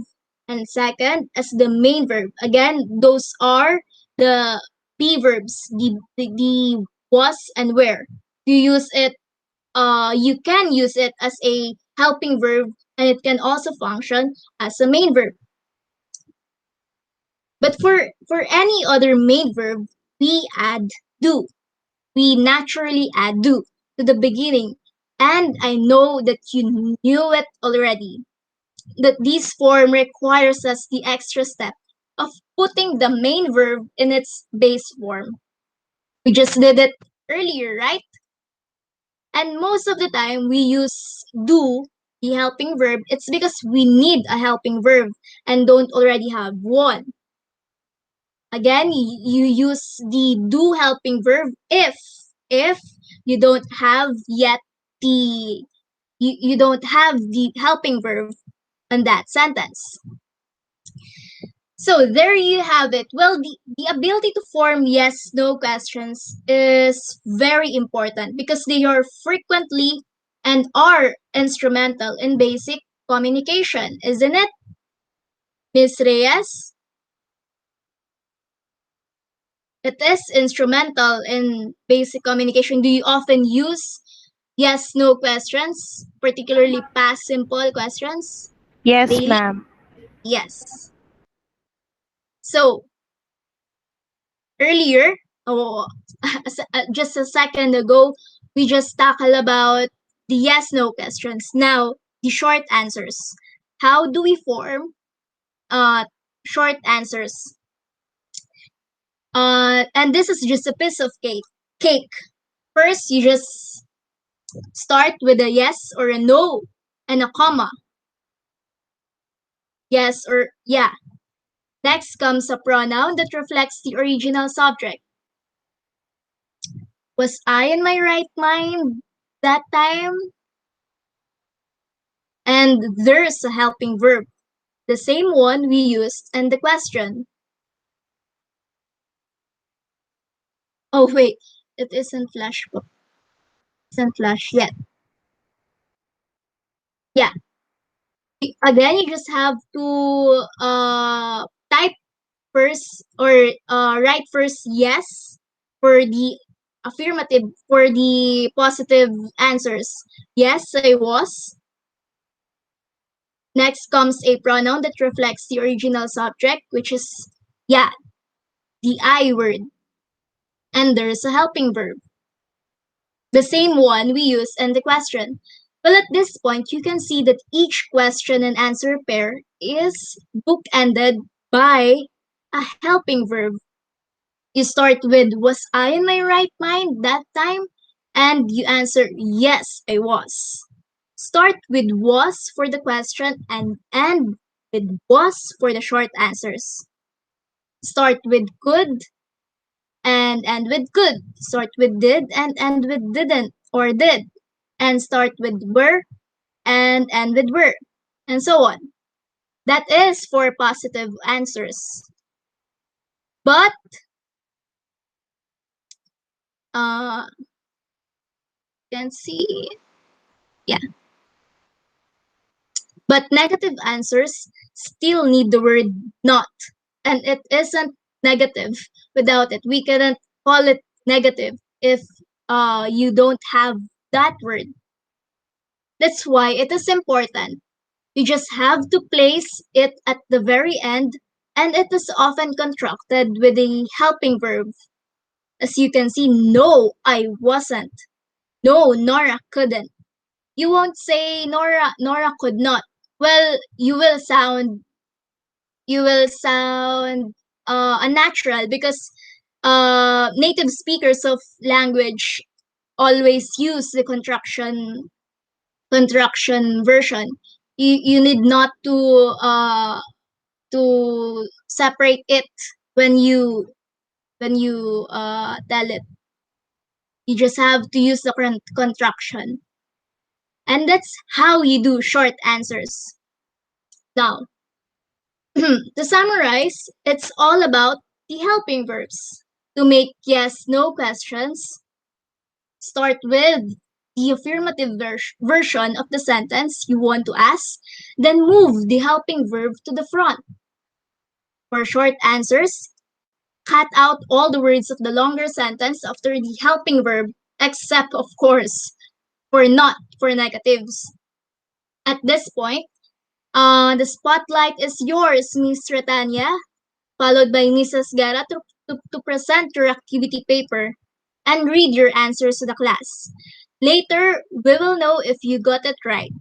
and second as the main verb. Again, those are the P verbs, the was and were. You use it, you can use it as a helping verb and it can also function as a main verb. But for any other main verb, we add do. We naturally add do to the beginning. And I know that you knew it already, that this form requires us the extra step of putting the main verb in its base form. We just did it earlier, right? And most of the time we use do, the helping verb, it's because we need a helping verb and don't already have one. Again, you use the do helping verb if you don't have yet the you don't have the helping verb in that sentence. So there you have it. Well, the ability to form yes no questions is very important because they are frequently and are instrumental in basic communication, isn't it, Miss Reyes? It is instrumental in basic communication. Do you often use yes no questions, particularly past simple questions Yes, daily? ma'am. Yes. So earlier, oh, just a second ago, we just tackled about the yes no questions. Now, the short answers. How do we form short answers? And this is just a piece of cake. Cake. First, you just start with a yes or a no and a comma. Yes or yeah. Next comes a pronoun that reflects the original subject. Was I in my right mind that time? And there's a helping verb, the same one we used in the question. Oh wait, it isn't flash book. Isn't flash yet. Yeah. Again, you just have to type first or write first yes for the affirmative, for the positive answers. Yes, I was. Next comes a pronoun that reflects the original subject, which is yeah, the I word. And there's a helping verb, the same one we use in the question. Well, at this point, you can see that each question and answer pair is bookended by a helping verb. You start with, was I in my right mind that time? And you answer, yes, I was. Start with was for the question and end with was for the short answers. Start with could and end with could. Start with did and end with didn't or did. And start with were and end with were. And so on. That is for positive answers. But you can see, yeah. But negative answers still need the word not. And it isn't negative without it. We cannot call it negative if you don't have that word. That's why it is important. You just have to place it at the very end, and it is often contracted with a helping verb. As you can see, no, I wasn't. No, Nora couldn't. You won't say Nora could not. Well, you will sound unnatural because native speakers of language always use the contraction version. You need not to separate it when you tell it. You just have to use the contraction. And that's how you do short answers. Now, to summarize, it's all about the helping verbs. To make yes no questions, start with the affirmative version of the sentence you want to ask, then move the helping verb to the front. For short answers, cut out all the words of the longer sentence after the helping verb, except, of course, for not for negatives. At this point, the spotlight is yours, Miss Retania, followed by Mrs. Gara to present your activity paper and read your answers to the class. Later, we will know if you got it right.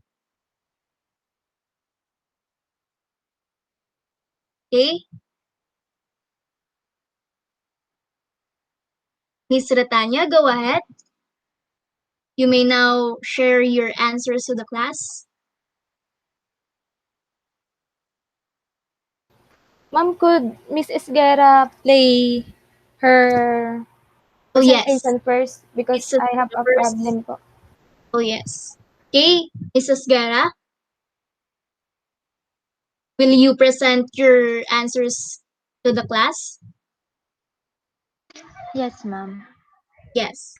Okay? Miss Retania, go ahead. You may now share your answers to the class. Ma'am, could Miss Esguera play her Oh, yes. presentation first because Mrs. I have Gara a first. problem po. Oh, yes. Okay, Mrs. Gara, will you present your answers to the class? Yes, ma'am. Yes.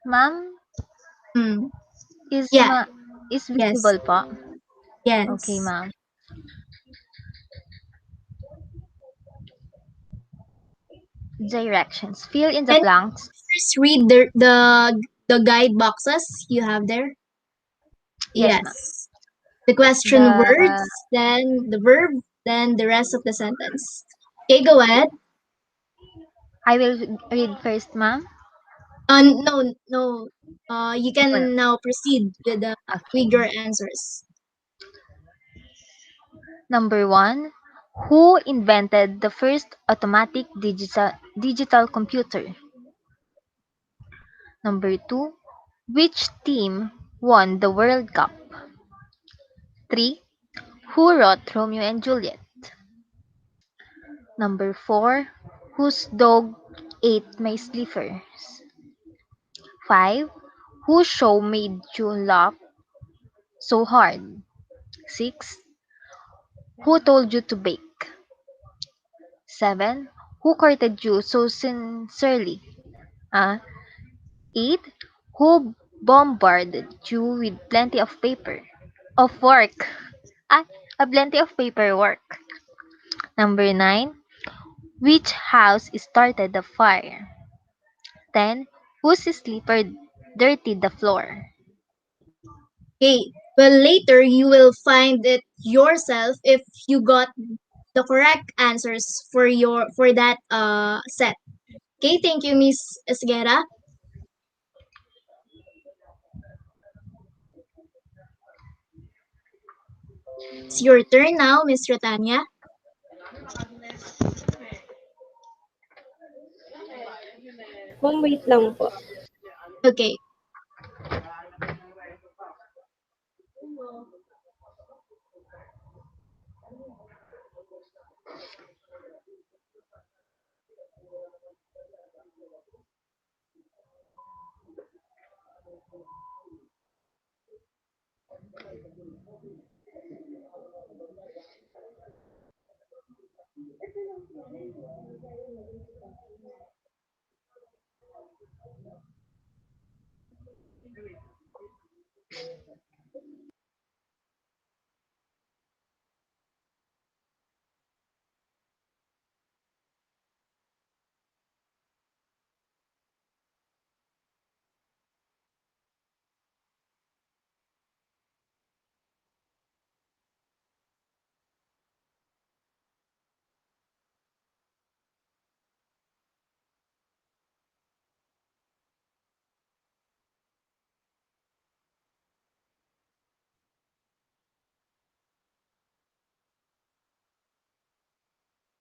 Ma'am, Hmm. is Yeah. ma is Yes. visible po? Okay, Yes. ma'am. Directions. Fill in the Can blanks. you first read the guide boxes you have there? Yes, ma'am. Yes. The question The words, then the verb, then the rest of the sentence. Okay, go ahead. I will read first, ma'am. No, no. You No, no. can now proceed Okay. with your answers. Number one, who invented the first automatic digital computer? Number two, which team won the World Cup? Three, who wrote Romeo and Juliet? Number four, whose dog ate my slippers? Five, whose show made you laugh so hard? Six, who told you to bake? Seven, who courted you so sincerely? Uh, 8. Who bombarded you with plenty of paper? Of work. Ah, a plenty of paperwork. Number 9. Which house started the fire? 10. Whose sleeper dirtied the floor? Okay. Well, later you will find it yourself if you got the correct answers for that set. Okay, thank you, Miss Esguera. It's your turn now, Miss Rotania. Ma'am, wait lang po. Okay.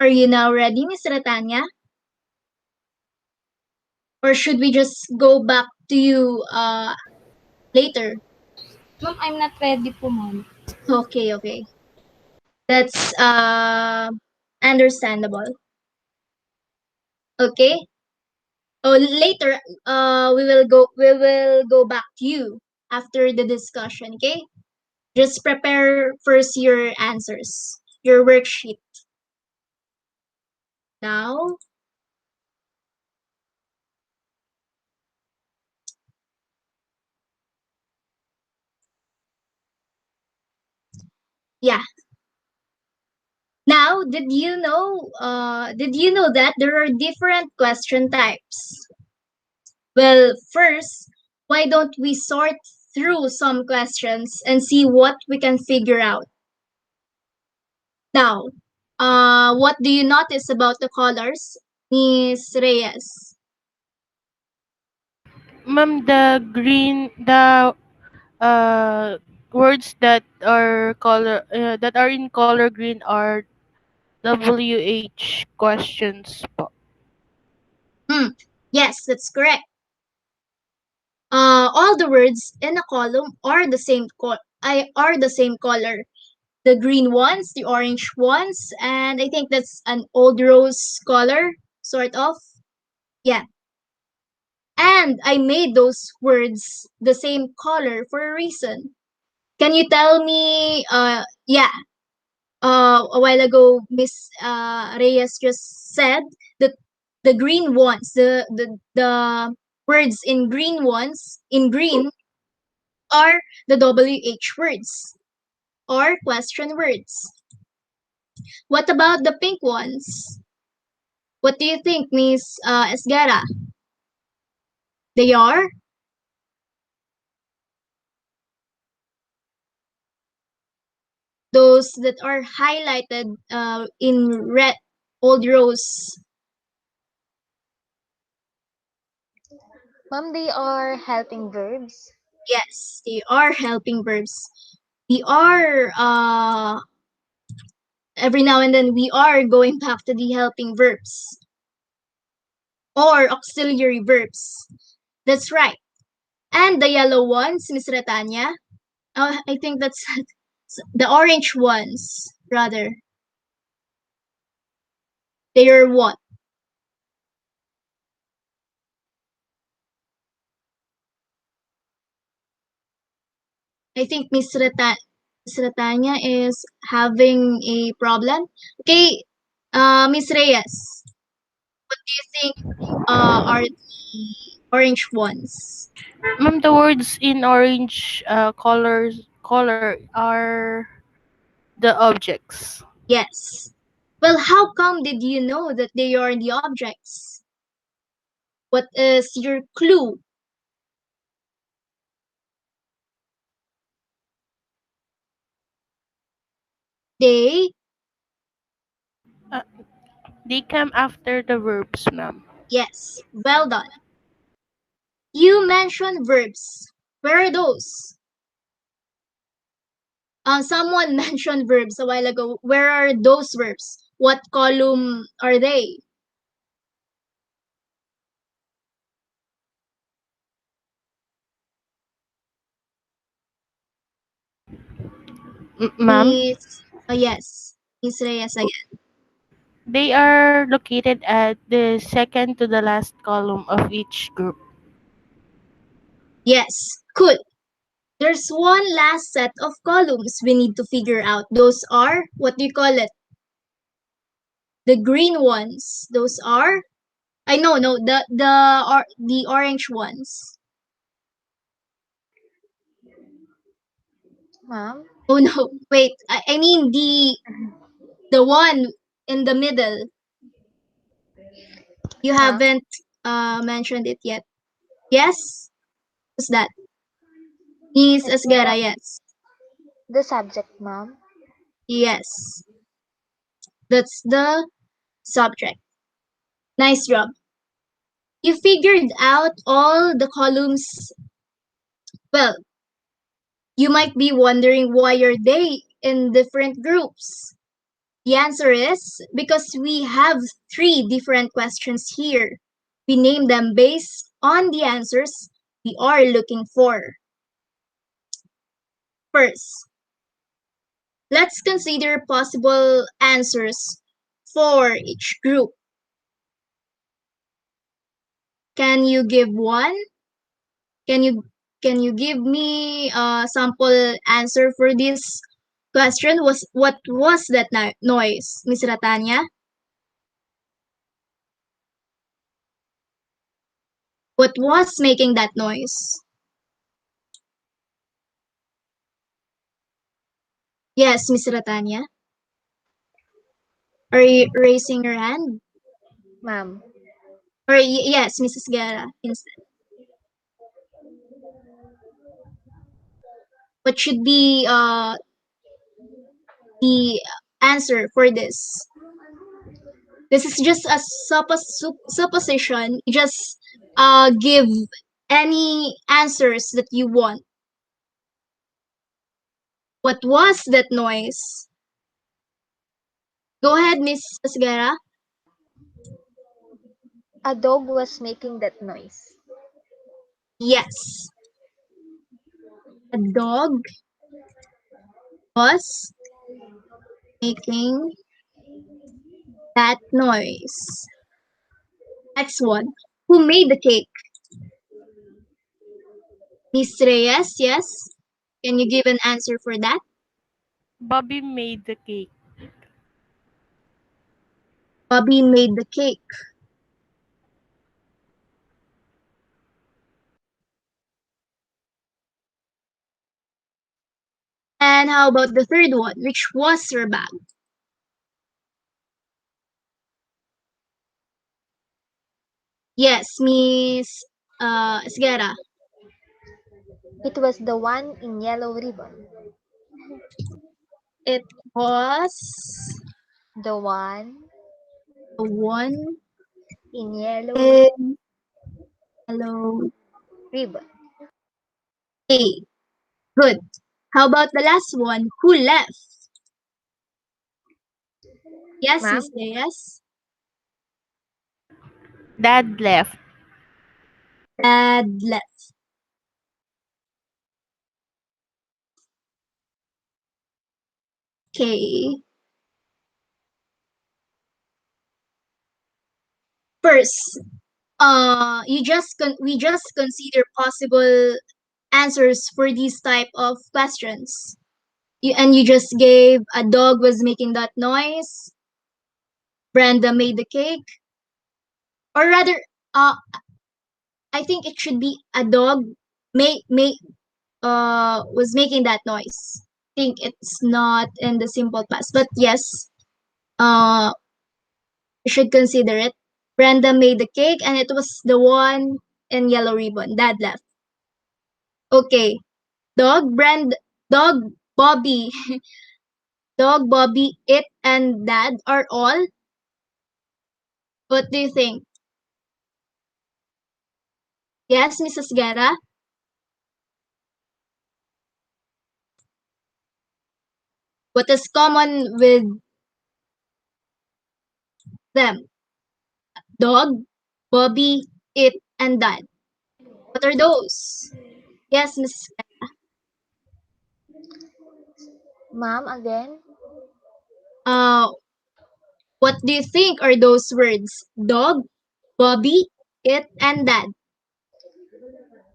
Are you now ready, Miss Retanya? Or should we just go back to you later? Ma'am, I'm not ready po, ma'am. Okay, okay. That's understandable. Okay. Oh, later we will go back to you after the discussion, okay? Just prepare first your answers, your worksheet. Now, yeah. Now, did you know that there are different question types? Well, first, why don't we sort through some questions and see what we can figure out? Now, what do you notice about the colors, Miss Reyes? Ma'am, the uh, words that are in color green are WH questions po. Hmm. Yes, that's correct. All the words in a column are the same color. The green ones, the orange ones, and I think that's an old rose color, sort of. Yeah. And I made those words the same color for a reason. Can you tell me, yeah, a while ago, Miss Reyes just said that the green ones, the words in green are the WH words or question words. What about the pink ones? What do you think, Miss Esgara? They are those that are highlighted in red, old rose. Ma'am, they are helping verbs. Yes, they are helping verbs. We are every now and then we are going back to the helping verbs or auxiliary verbs. That's right. And the yellow ones, Miss Retanya. I think that's the orange ones, rather. They are what? I think Miss Retanya is having a problem. Okay, Miss Reyes, what do you think are the orange ones? Ma'am, the words in orange color are the objects. Yes. Well, how come did you know that they are the objects? What is your clue? They, Uh, they come after the verbs, ma'am. yes, well done. You mentioned verbs. Where are those? Someone mentioned verbs a while ago. Where are those verbs? What column are they? Ma'am, Miss, yes, Miss Reyes again. they are located at the second to the last column of each group. Yes, cool. There's one last set of columns we need to figure out. Those are, what do you call it? The green ones. Those are, I know, no, the orange ones. Ma'am? Oh no, wait. I mean the one in the middle. You Ma'am? haven't mentioned it yet. Yes? What's that? Miss It's the, Esgara, yes. the subject, ma'am. Yes. That's the subject. Nice job. You figured out all the columns. Well, you might be wondering why are they in different groups. The answer is because we have three different questions here. We name them based on the answers we are looking for. First, let's consider possible answers for each group. Can you give one? Can you can you give me a sample answer for this question? What was that noise, Miss Ratanya? What was making that noise? Yes, Miss Ratanya. Are you raising your hand? Ma'am, Or yes, Mrs. Guerra instead. What should be the answer for this? This is just a supposition. You just give any answers that you want. What was that noise? Go ahead, Miss Guerra. a dog was making that noise. Yes, a dog was making that noise. Next one. Who made the cake? Miss Reyes, yes. Can you give an answer for that? Bobby made the cake. Bobby made the cake. And how about the third one, which was your bag? Yes, Miss Esguerra. It was the one in yellow ribbon. It was The one the one in yellow in yellow. ribbon. A. Good. How about the last one? Who left? Yes, Ma'am, Miss Reyes. Dad left. Dad left. Okay. First, we just consider possible answers for these type of questions. You just gave a dog was making that noise. Brenda made the cake, or rather, uh, I think it should be a dog may was making that noise. I think it's not in the simple past, but yes, uh, you should consider it. Brenda made the cake, and it was the one in yellow ribbon. Dad left. Okay, dog Bobby, dog Bobby, it and Dad are all. What do you think? Yes, Mrs. Guerra. What is common with them? Dog, Bobby, it, and Dad. What are those? Yes, Mrs. Ma'am, again. Uh, what do you think are those words? Dog, Bobby, it, and Dad.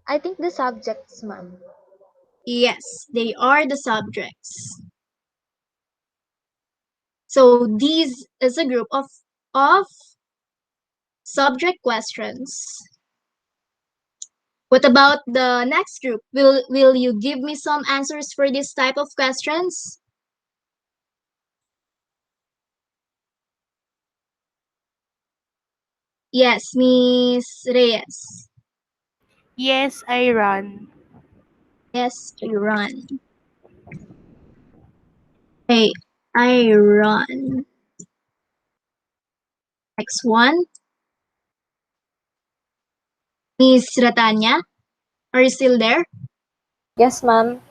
I think the subjects, ma'am. Yes, they are the subjects. So these is a group of subject questions. What about the next group? Will you give me some answers for this type of questions? Yes, Miss Reyes. Yes, I run. Yes, I run. Hey, I run. Next one. Miss Ratanya, are you still there? Yes, ma'am.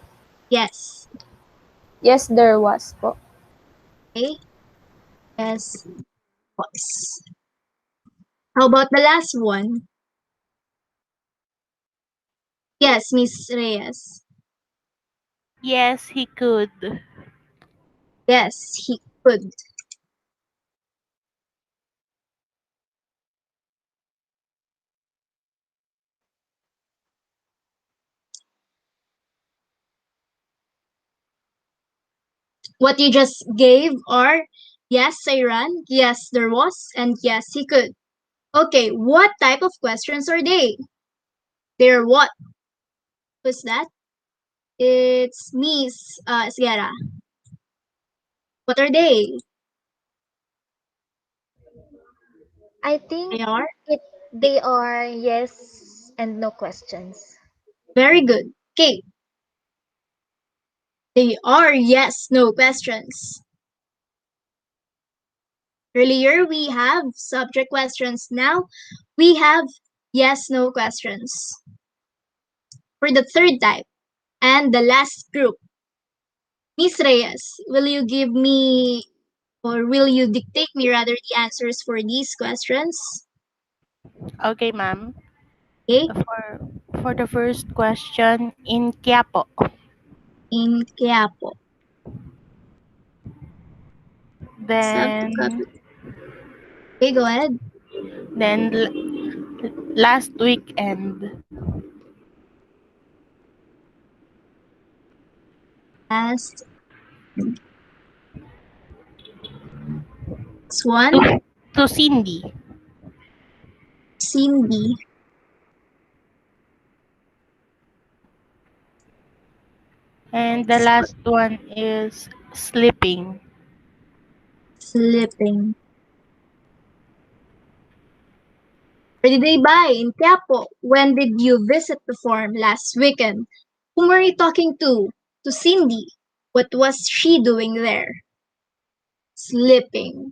Yes. Yes, there was po. Okay. Yes, was. How about the last one? Yes, Miss Reyes. Yes, he could. Yes, he could. What you just gave are yes, I ran, yes, there was, and yes, he could. Okay, what type of questions are they? They're what? Who's that? It's Miss Sierra. What are they? I think They are they are yes and no questions. very good. Okay, they are yes, no questions. Earlier we have subject questions. Now we have yes, no questions. For the third type and the last group, Miss Reyes, will you give me or will you dictate me rather the answers for these questions? Okay, ma'am. Okay, For the first question, in Quiapo. in Quiapo. Stop to copy. Then Okay, go ahead. last weekend. Last one, To to Cindy. Cindy, And the last one is sleeping. sleeping. Where did they buy in Quiapo? When did you visit the farm last weekend? Whom were you talking to? To Cindy. What was she doing there? Sleeping.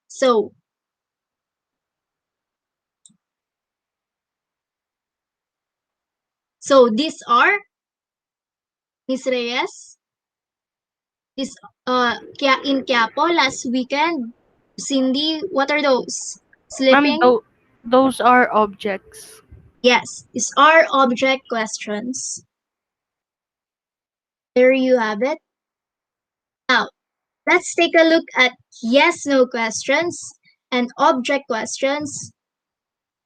So, so these are Miss Reyes. This in Quiapo last weekend. Cindy, what are those? Ma'am, Sleeping? those are objects. Yes, these are object questions. There you have it. Now, let's take a look at yes no questions and object questions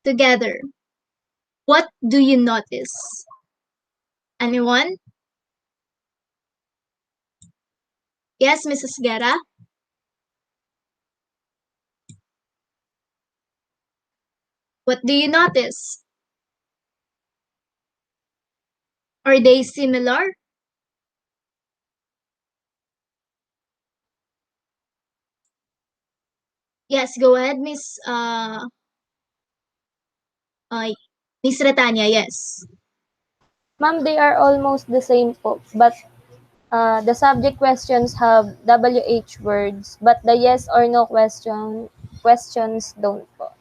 together. What do you notice? Anyone? Yes, Mrs. Guerra? What do you notice? Are they similar? Yes, go ahead, uh Miss Retania, yes. Ma'am, they are almost the same po, but the subject questions have WH words, but the yes or no questions don't po.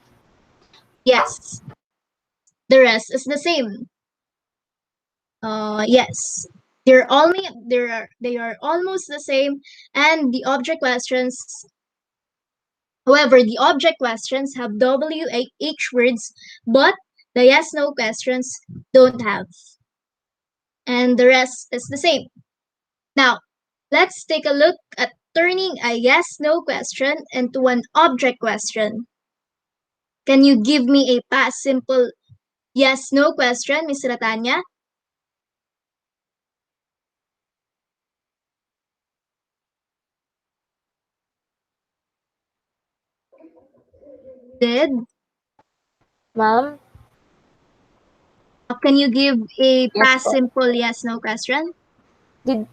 Yes. The rest is the same. Yes. They are almost the same, and the object questions. However, the object questions have WH words, but the yes no questions don't have, and the rest is the same. Now, let's take a look at turning a yes no question into an object question. Can you give me a past simple yes no question, Miss Ratanya? Did Ma'am, Can you give a yes past po. simple yes no question? Did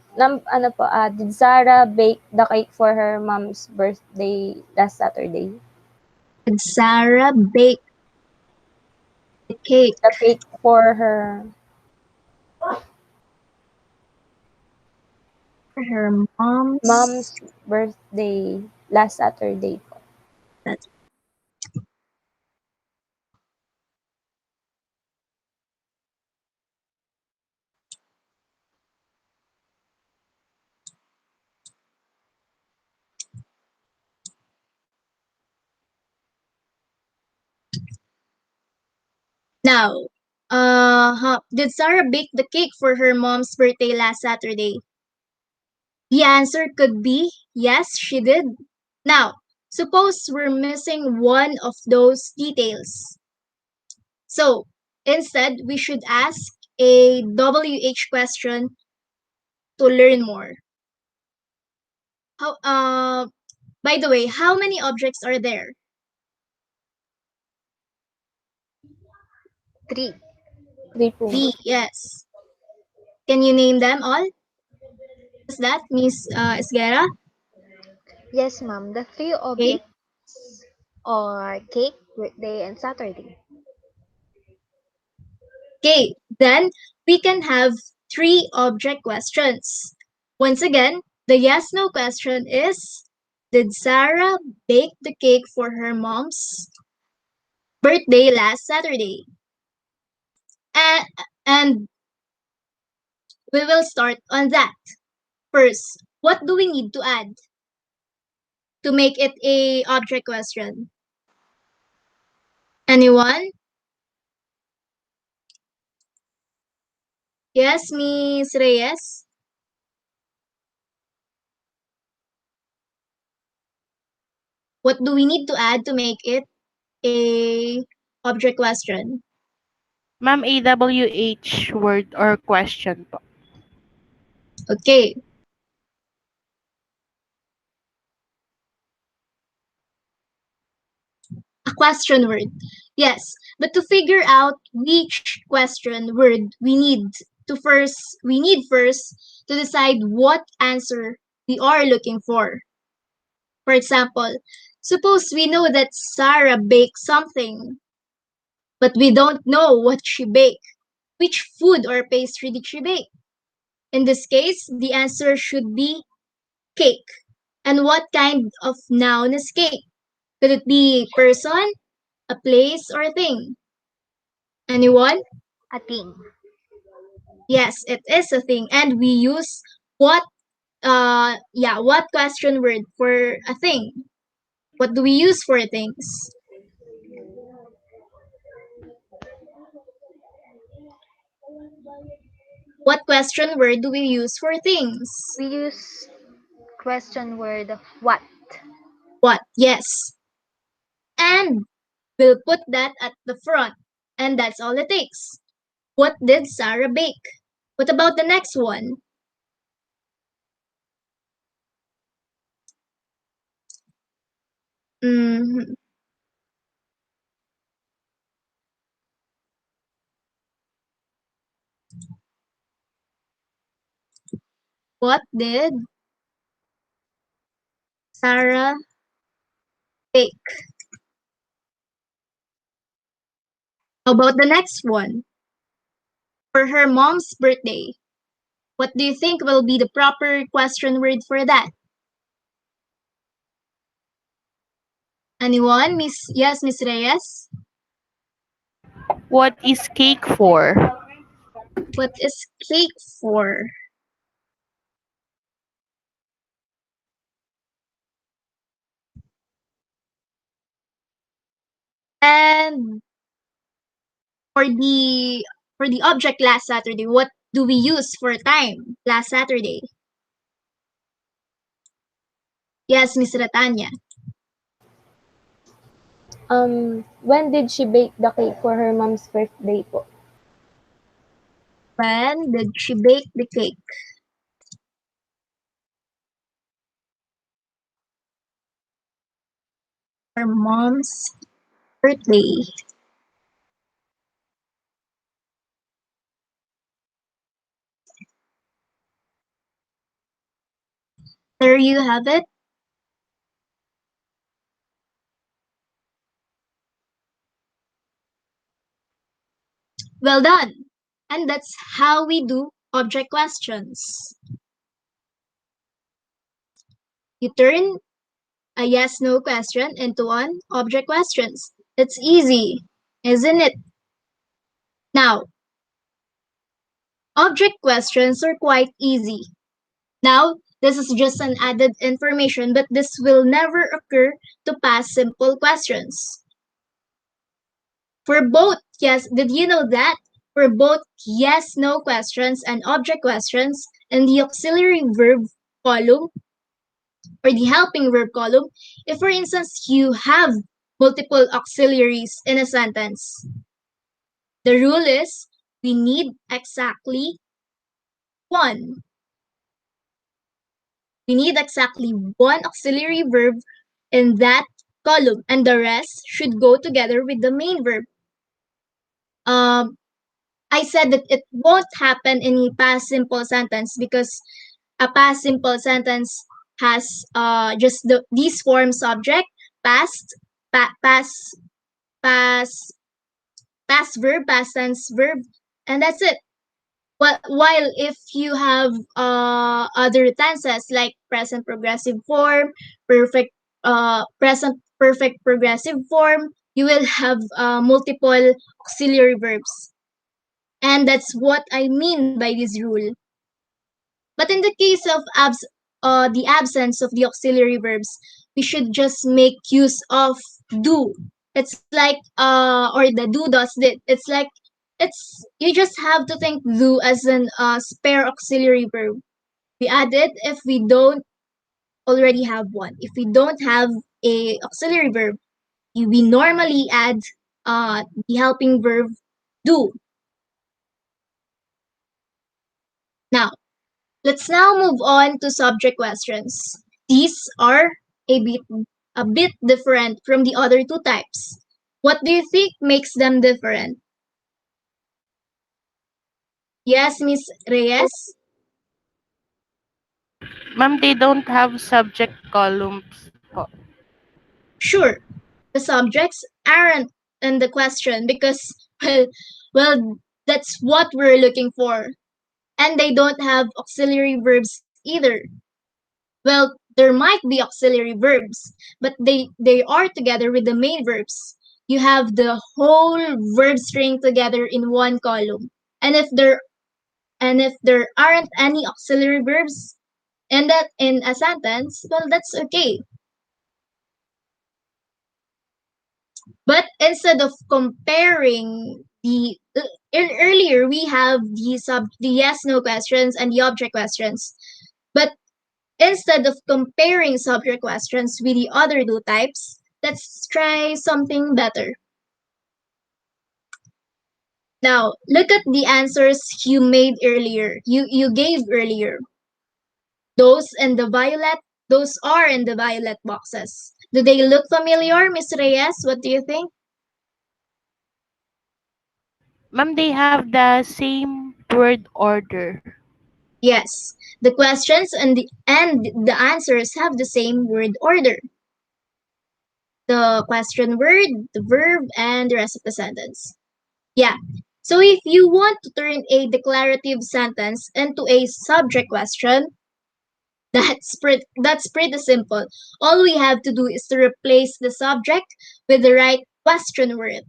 Sarah bake the cake for her mom's birthday last Saturday? Did Sarah bake the cake The cake for her for her mom's? mom's birthday last Saturday po. That's Now, did Sarah bake the cake for her mom's birthday last Saturday? The answer could be yes, she did. Now, suppose we're missing one of those details. So, instead, we should ask a WH question to learn more. How, by the way, how many objects are there? 3. 3 po. Three, yes. Can you name them all? Is that Miss Esguerra? Yes, ma'am. The three Okay. objects are cake, birthday, and Saturday. Okay, then we can have three object questions. Once again, the yes no question is, did Sarah bake the cake for her mom's birthday last Saturday? And, and we will start on that. First, what do we need to add to make it a object question? Anyone? Yes, Miss Reyes? What do we need to add to make it a object question? Ma'am, AWH word or question po. Okay. A question word. Yes, but to figure out which question word we need first to decide what answer we are looking for. For example, suppose we know that Sarah baked something, but we don't know what she baked. Which food or pastry did she bake? In this case, the answer should be cake. And what kind of noun is cake? Could it be person, a place, or a thing? Anyone? A thing. Yes, it is a thing. And we use what what question word for a thing? What do we use for things? What question word do we use for things? We use question word what. What? Yes. And we'll put that at the front. And that's all it takes. What did Sarah bake? What about the next one? Mhm. What did Sarah bake? How about the next one? For her mom's birthday. What do you think will be the proper question word for that? Anyone? Miss Reyes? What is cake for? What is cake for? And for the object last Saturday, what do we use for time last Saturday? Yes, Miss Ratanya. When did she bake the cake for her mom's birthday po? When did she bake the cake? Her mom's birthday. There you have it. Well done. And that's how we do object questions. You turn a yes no question into an object questions. It's easy, isn't it? Now, object questions are quite easy. Now, this is just an added information, but this will never occur to past simple questions. For both Yes, did you know that? For both yes no questions and object questions in the auxiliary verb column or the helping verb column, if for instance you have multiple auxiliaries in a sentence, the rule is we need exactly one. We need exactly one auxiliary verb in that column, and the rest should go together with the main verb. Um, I said that it won't happen in a past simple sentence because a past simple sentence has just these forms: subject, past, past, past, past verb, past tense verb, and that's it. But while if you have other tenses like present progressive form, perfect present perfect progressive form, you will have multiple auxiliary verbs. And that's what I mean by this rule. But in the case of the absence of the auxiliary verbs, we should just make use of do. It's like or the do does did. It's you just have to think do as an spare auxiliary verb. We add it if we don't already have one. If we don't have a auxiliary verb, we normally add the helping verb do. Now, let's now move on to subject questions. These are a bit a bit different from the other two types. What do you think makes them different? Yes, Miss Reyes? Ma'am, they don't have subject columns po. Sure. The subjects aren't in the question because well that's what we're looking for. And they don't have auxiliary verbs either. Well, there might be auxiliary verbs, but they are together with the main verbs. You have the whole verb string together in one column. And if there aren't any auxiliary verbs in a sentence, well that's okay. But instead of comparing earlier we have the yes no questions and the object questions. But instead of comparing subject questions with the other two types, let's try something better. Now, look at the answers you made earlier. You gave earlier. Those in the violet, those are in the violet boxes. Do they look familiar, Miss Reyes? What do you think? Ma'am, they have the same word order. Yes. The questions and the answers have the same word order. The question word, the verb, and the rest of the sentence. Yeah. So if you want to turn a declarative sentence into a subject question, that's pretty simple. All we have to do is to replace the subject with the right question word.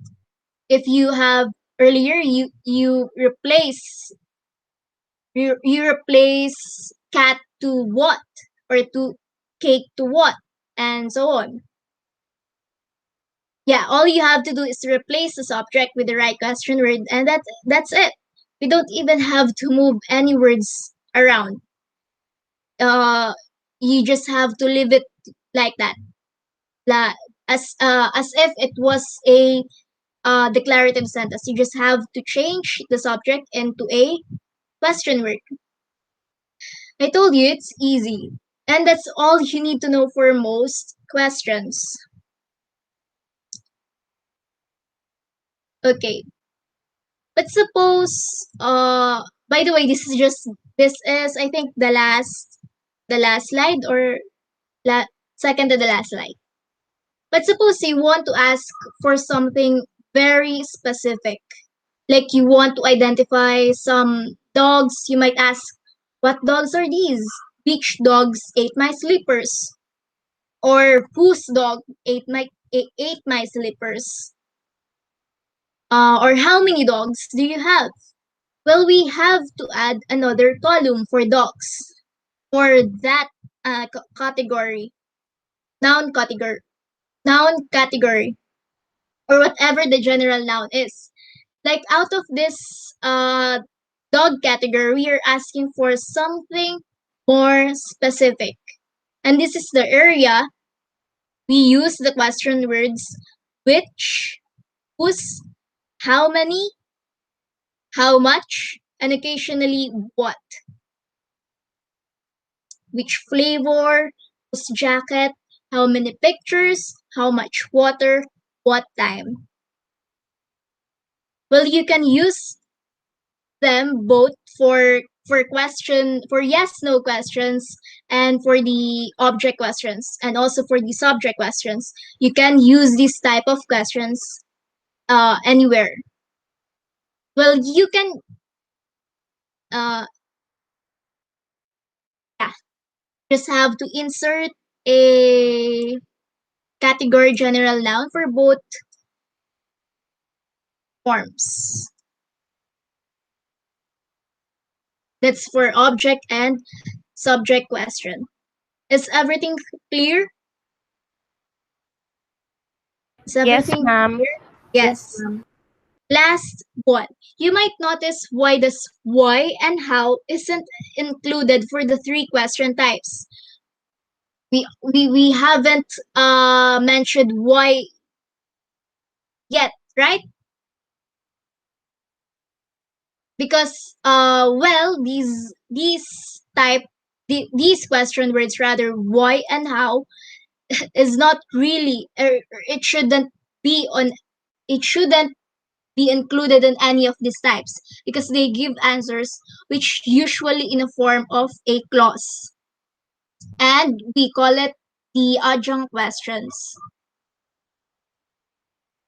If you have earlier you replace cat to what or to cake to what and so on. Yeah, all you have to do is to replace the subject with the right question word, and that's it. We don't even have to move any words around. Uh, you just have to leave it like that, la, as if it was a declarative sentence. You just have to change the subject into a question word. I told you it's easy, and that's all you need to know for most questions. Okay, but suppose, by the way, this is I think the last slide or second to the last slide. But suppose you want to ask for something very specific, like you want to identify some dogs. You might ask, "What dogs are these? Which dogs ate my slippers?" Or whose dog ate my slippers? Or how many dogs do you have? Well, we have to add another column for dogs for that category, noun category, noun category, or whatever the general noun is. Like out of this dog category, we are asking for something more specific. And this is the area we use the question words which, whose, how many, how much, and occasionally what. Which flavor, whose jacket, how many pictures, how much water, what time. Well, you can use them both for yes no questions and for the object questions and also for the subject questions. You can use this type of questions anywhere. Well, you can uh yeah, just have to insert a category general noun for both forms. That's for object and subject question. Is everything clear? Is Yes, everything ma'am. clear? Yes, Yes. ma'am. Last one. You might notice why this why and how isn't included for the three question types. We haven't mentioned why yet, right? Because well these type these question words rather why and how is not really it shouldn't be on it shouldn't be included in any of these types because they give answers which usually in a form of a clause, and we call it the adjunct questions.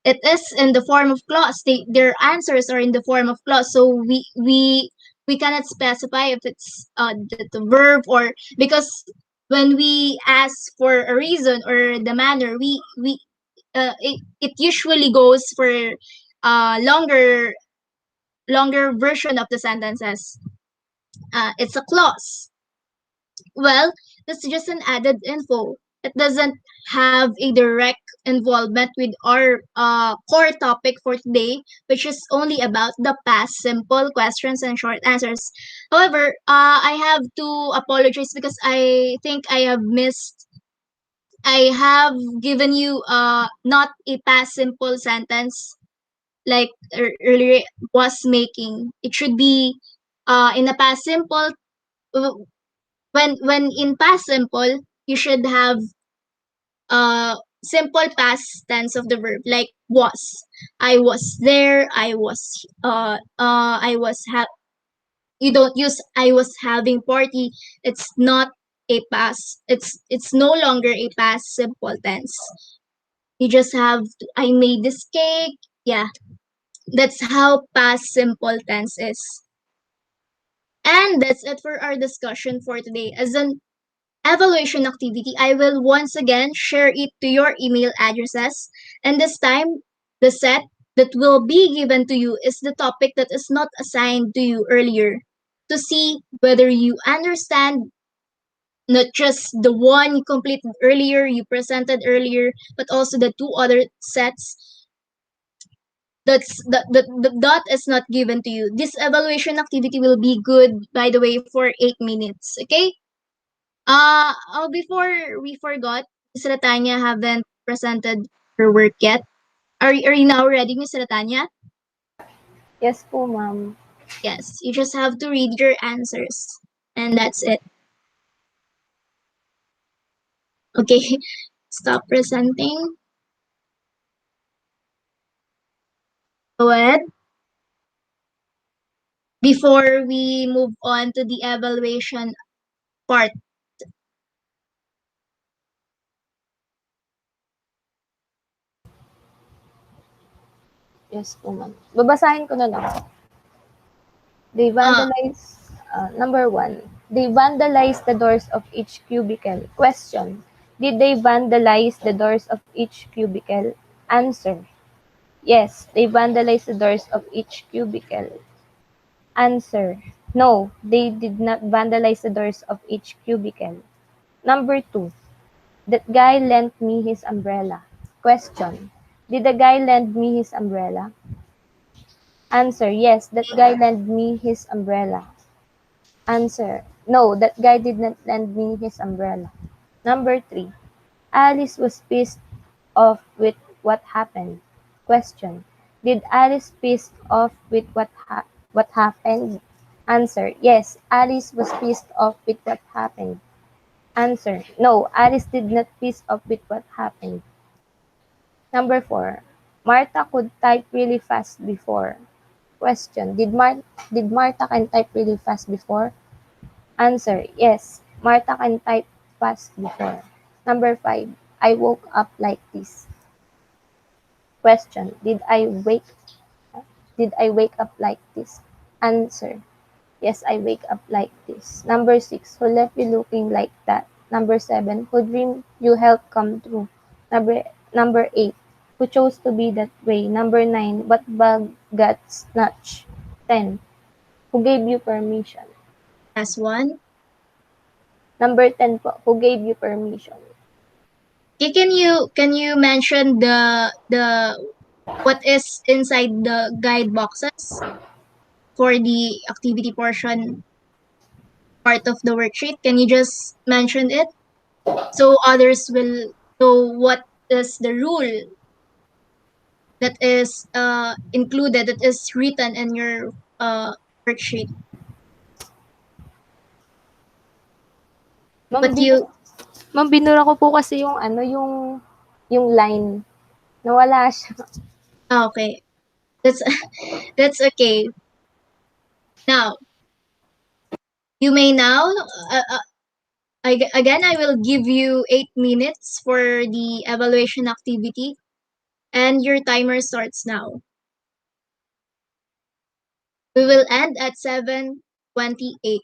It is in the form of clause. Their answers are in the form of clause, so we cannot specify if it's the verb or because when we ask for a reason or the manner, it usually goes for longer version of the sentences. It's a clause. Well, that's just an added info. It doesn't have a direct involvement with our core topic for today, which is only about the past simple questions and short answers. However, I have to apologize because I think I have given you not a past simple sentence like earlier was making. It should be in a past simple. When in past simple, you should have simple past tense of the verb like was. I was there. I was You don't use I was having party. It's not a past. It's no longer a past simple tense. You just have I made this cake. Yeah, that's how past simple tense is. And that's it for our discussion for today. As an evaluation activity, I will once again share it to your email addresses. And this time, the set that will be given to you is the topic that is not assigned to you earlier to see whether you understand not just the one you completed earlier, you presented earlier, but also the two other sets that is not given to you. This evaluation activity will be good, by the way, for 8 minutes. Okay? Before we forgot, Miss Ratanya haven't presented her work yet. Are you now ready, Miss Ratanya? Yes po, ma'am. Yes. You just have to read your answers, and that's it. Okay. Stop presenting. Go ahead. Before we move on to the evaluation part. Yes po, ma'am. Babasahin ko na lang. They Uh, vandalize, number one, they vandalize the doors of each cubicle. Question, did they vandalize the doors of each cubicle? Answer, yes, they vandalized the doors of each cubicle. Answer, no, they did not vandalize the doors of each cubicle. Number two, that guy lent me his umbrella. Question, did the guy lend me his umbrella? Answer, yes, that guy lent me his umbrella. Answer, no, that guy did not lend me his umbrella. Number 3. Alice was pissed off with what happened. Question, did Alice pissed off with what happened? Answer, yes, Alice was pissed off with what happened. Answer, no, Alice did not piss off with what happened. Number 4. Martha could type really fast before. Question, did Martha can type really fast before? Answer, yes, Martha can type fast before. Number 5. I woke up like this. Question, did I wake up like this? Answer, yes, I wake up like this. Number 6. Who left you looking like that? Number 7. Who dream you help come true? Number 8. Who chose to be that way? Number 9. What bag got snatched? 10. Who gave you permission? Last one. Number 10 po. Who gave you permission? Okay, can you mention the what is inside the guide boxes for the activity portion part of the worksheet? Can you just mention it so others will know what is the rule that is included, that is written in your worksheet? Ma'am, But you binura ko po kasi yung yung line. Nawala siya. okay. That's that's okay. Now you may now again, I will give you 8 minutes for the evaluation activity, and your timer starts now. We will end at 7:28.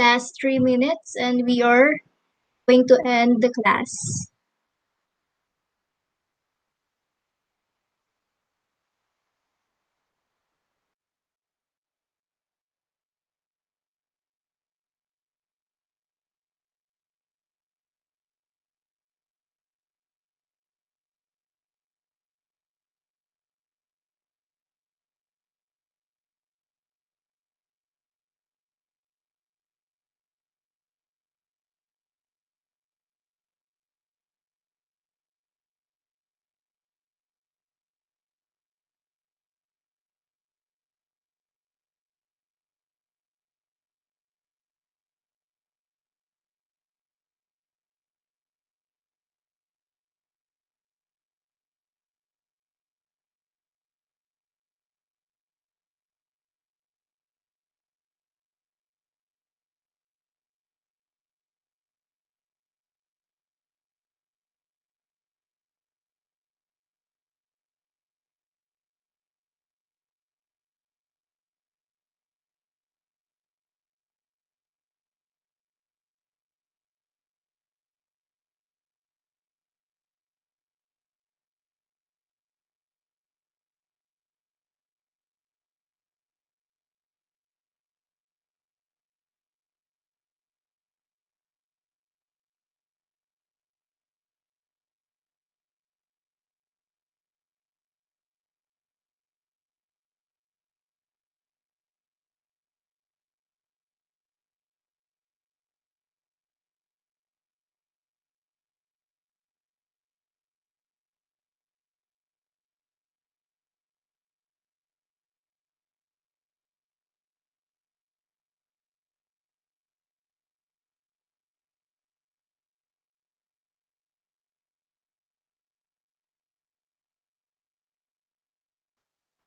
Last 3 minutes, and we are going to end the class.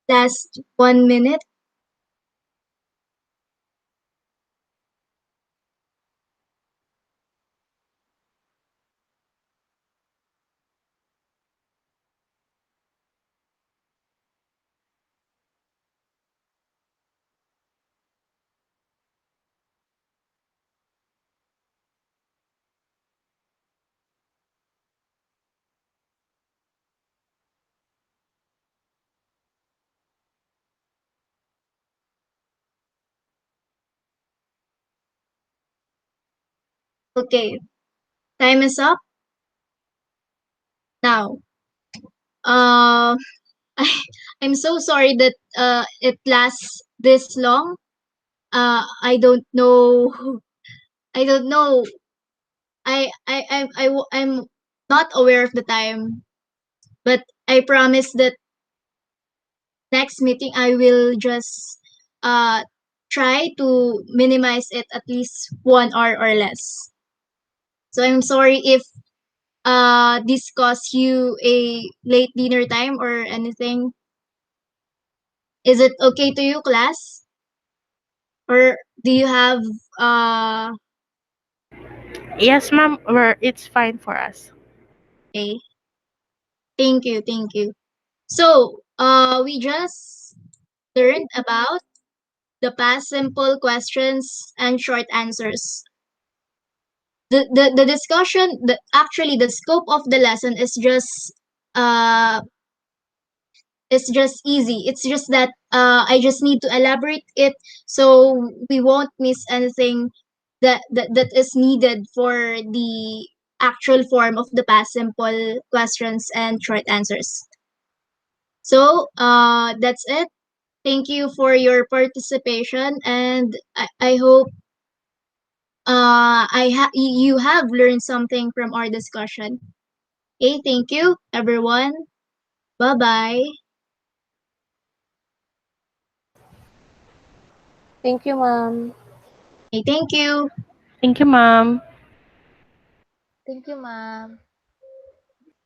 Last 1 minute. Okay, time is up. Now, uh, I, I'm so sorry that it lasts this long. I don't know. I don't know. I'm not aware of the time, but I promise that next meeting I will just uh try to minimize it at least 1 hour or less. So I'm sorry if this costs you a late dinner time or anything. Is it okay to you, class? Or do you have uh Yes, ma'am. It's fine for us. okay. Thank you, thank you. So we just learned about the past simple questions and short answers. The discussion, actually the scope of the lesson uh is just easy. It's just that I just need to elaborate it so we won't miss anything that is needed for the actual form of the past simple questions and short answers. So that's it. Thank you for your participation, and I hope you have learned something from our discussion. Okay, thank you everyone. Bye bye. Thank you, ma'am. Okay, thank you. Thank you, ma'am. Thank you, ma'am.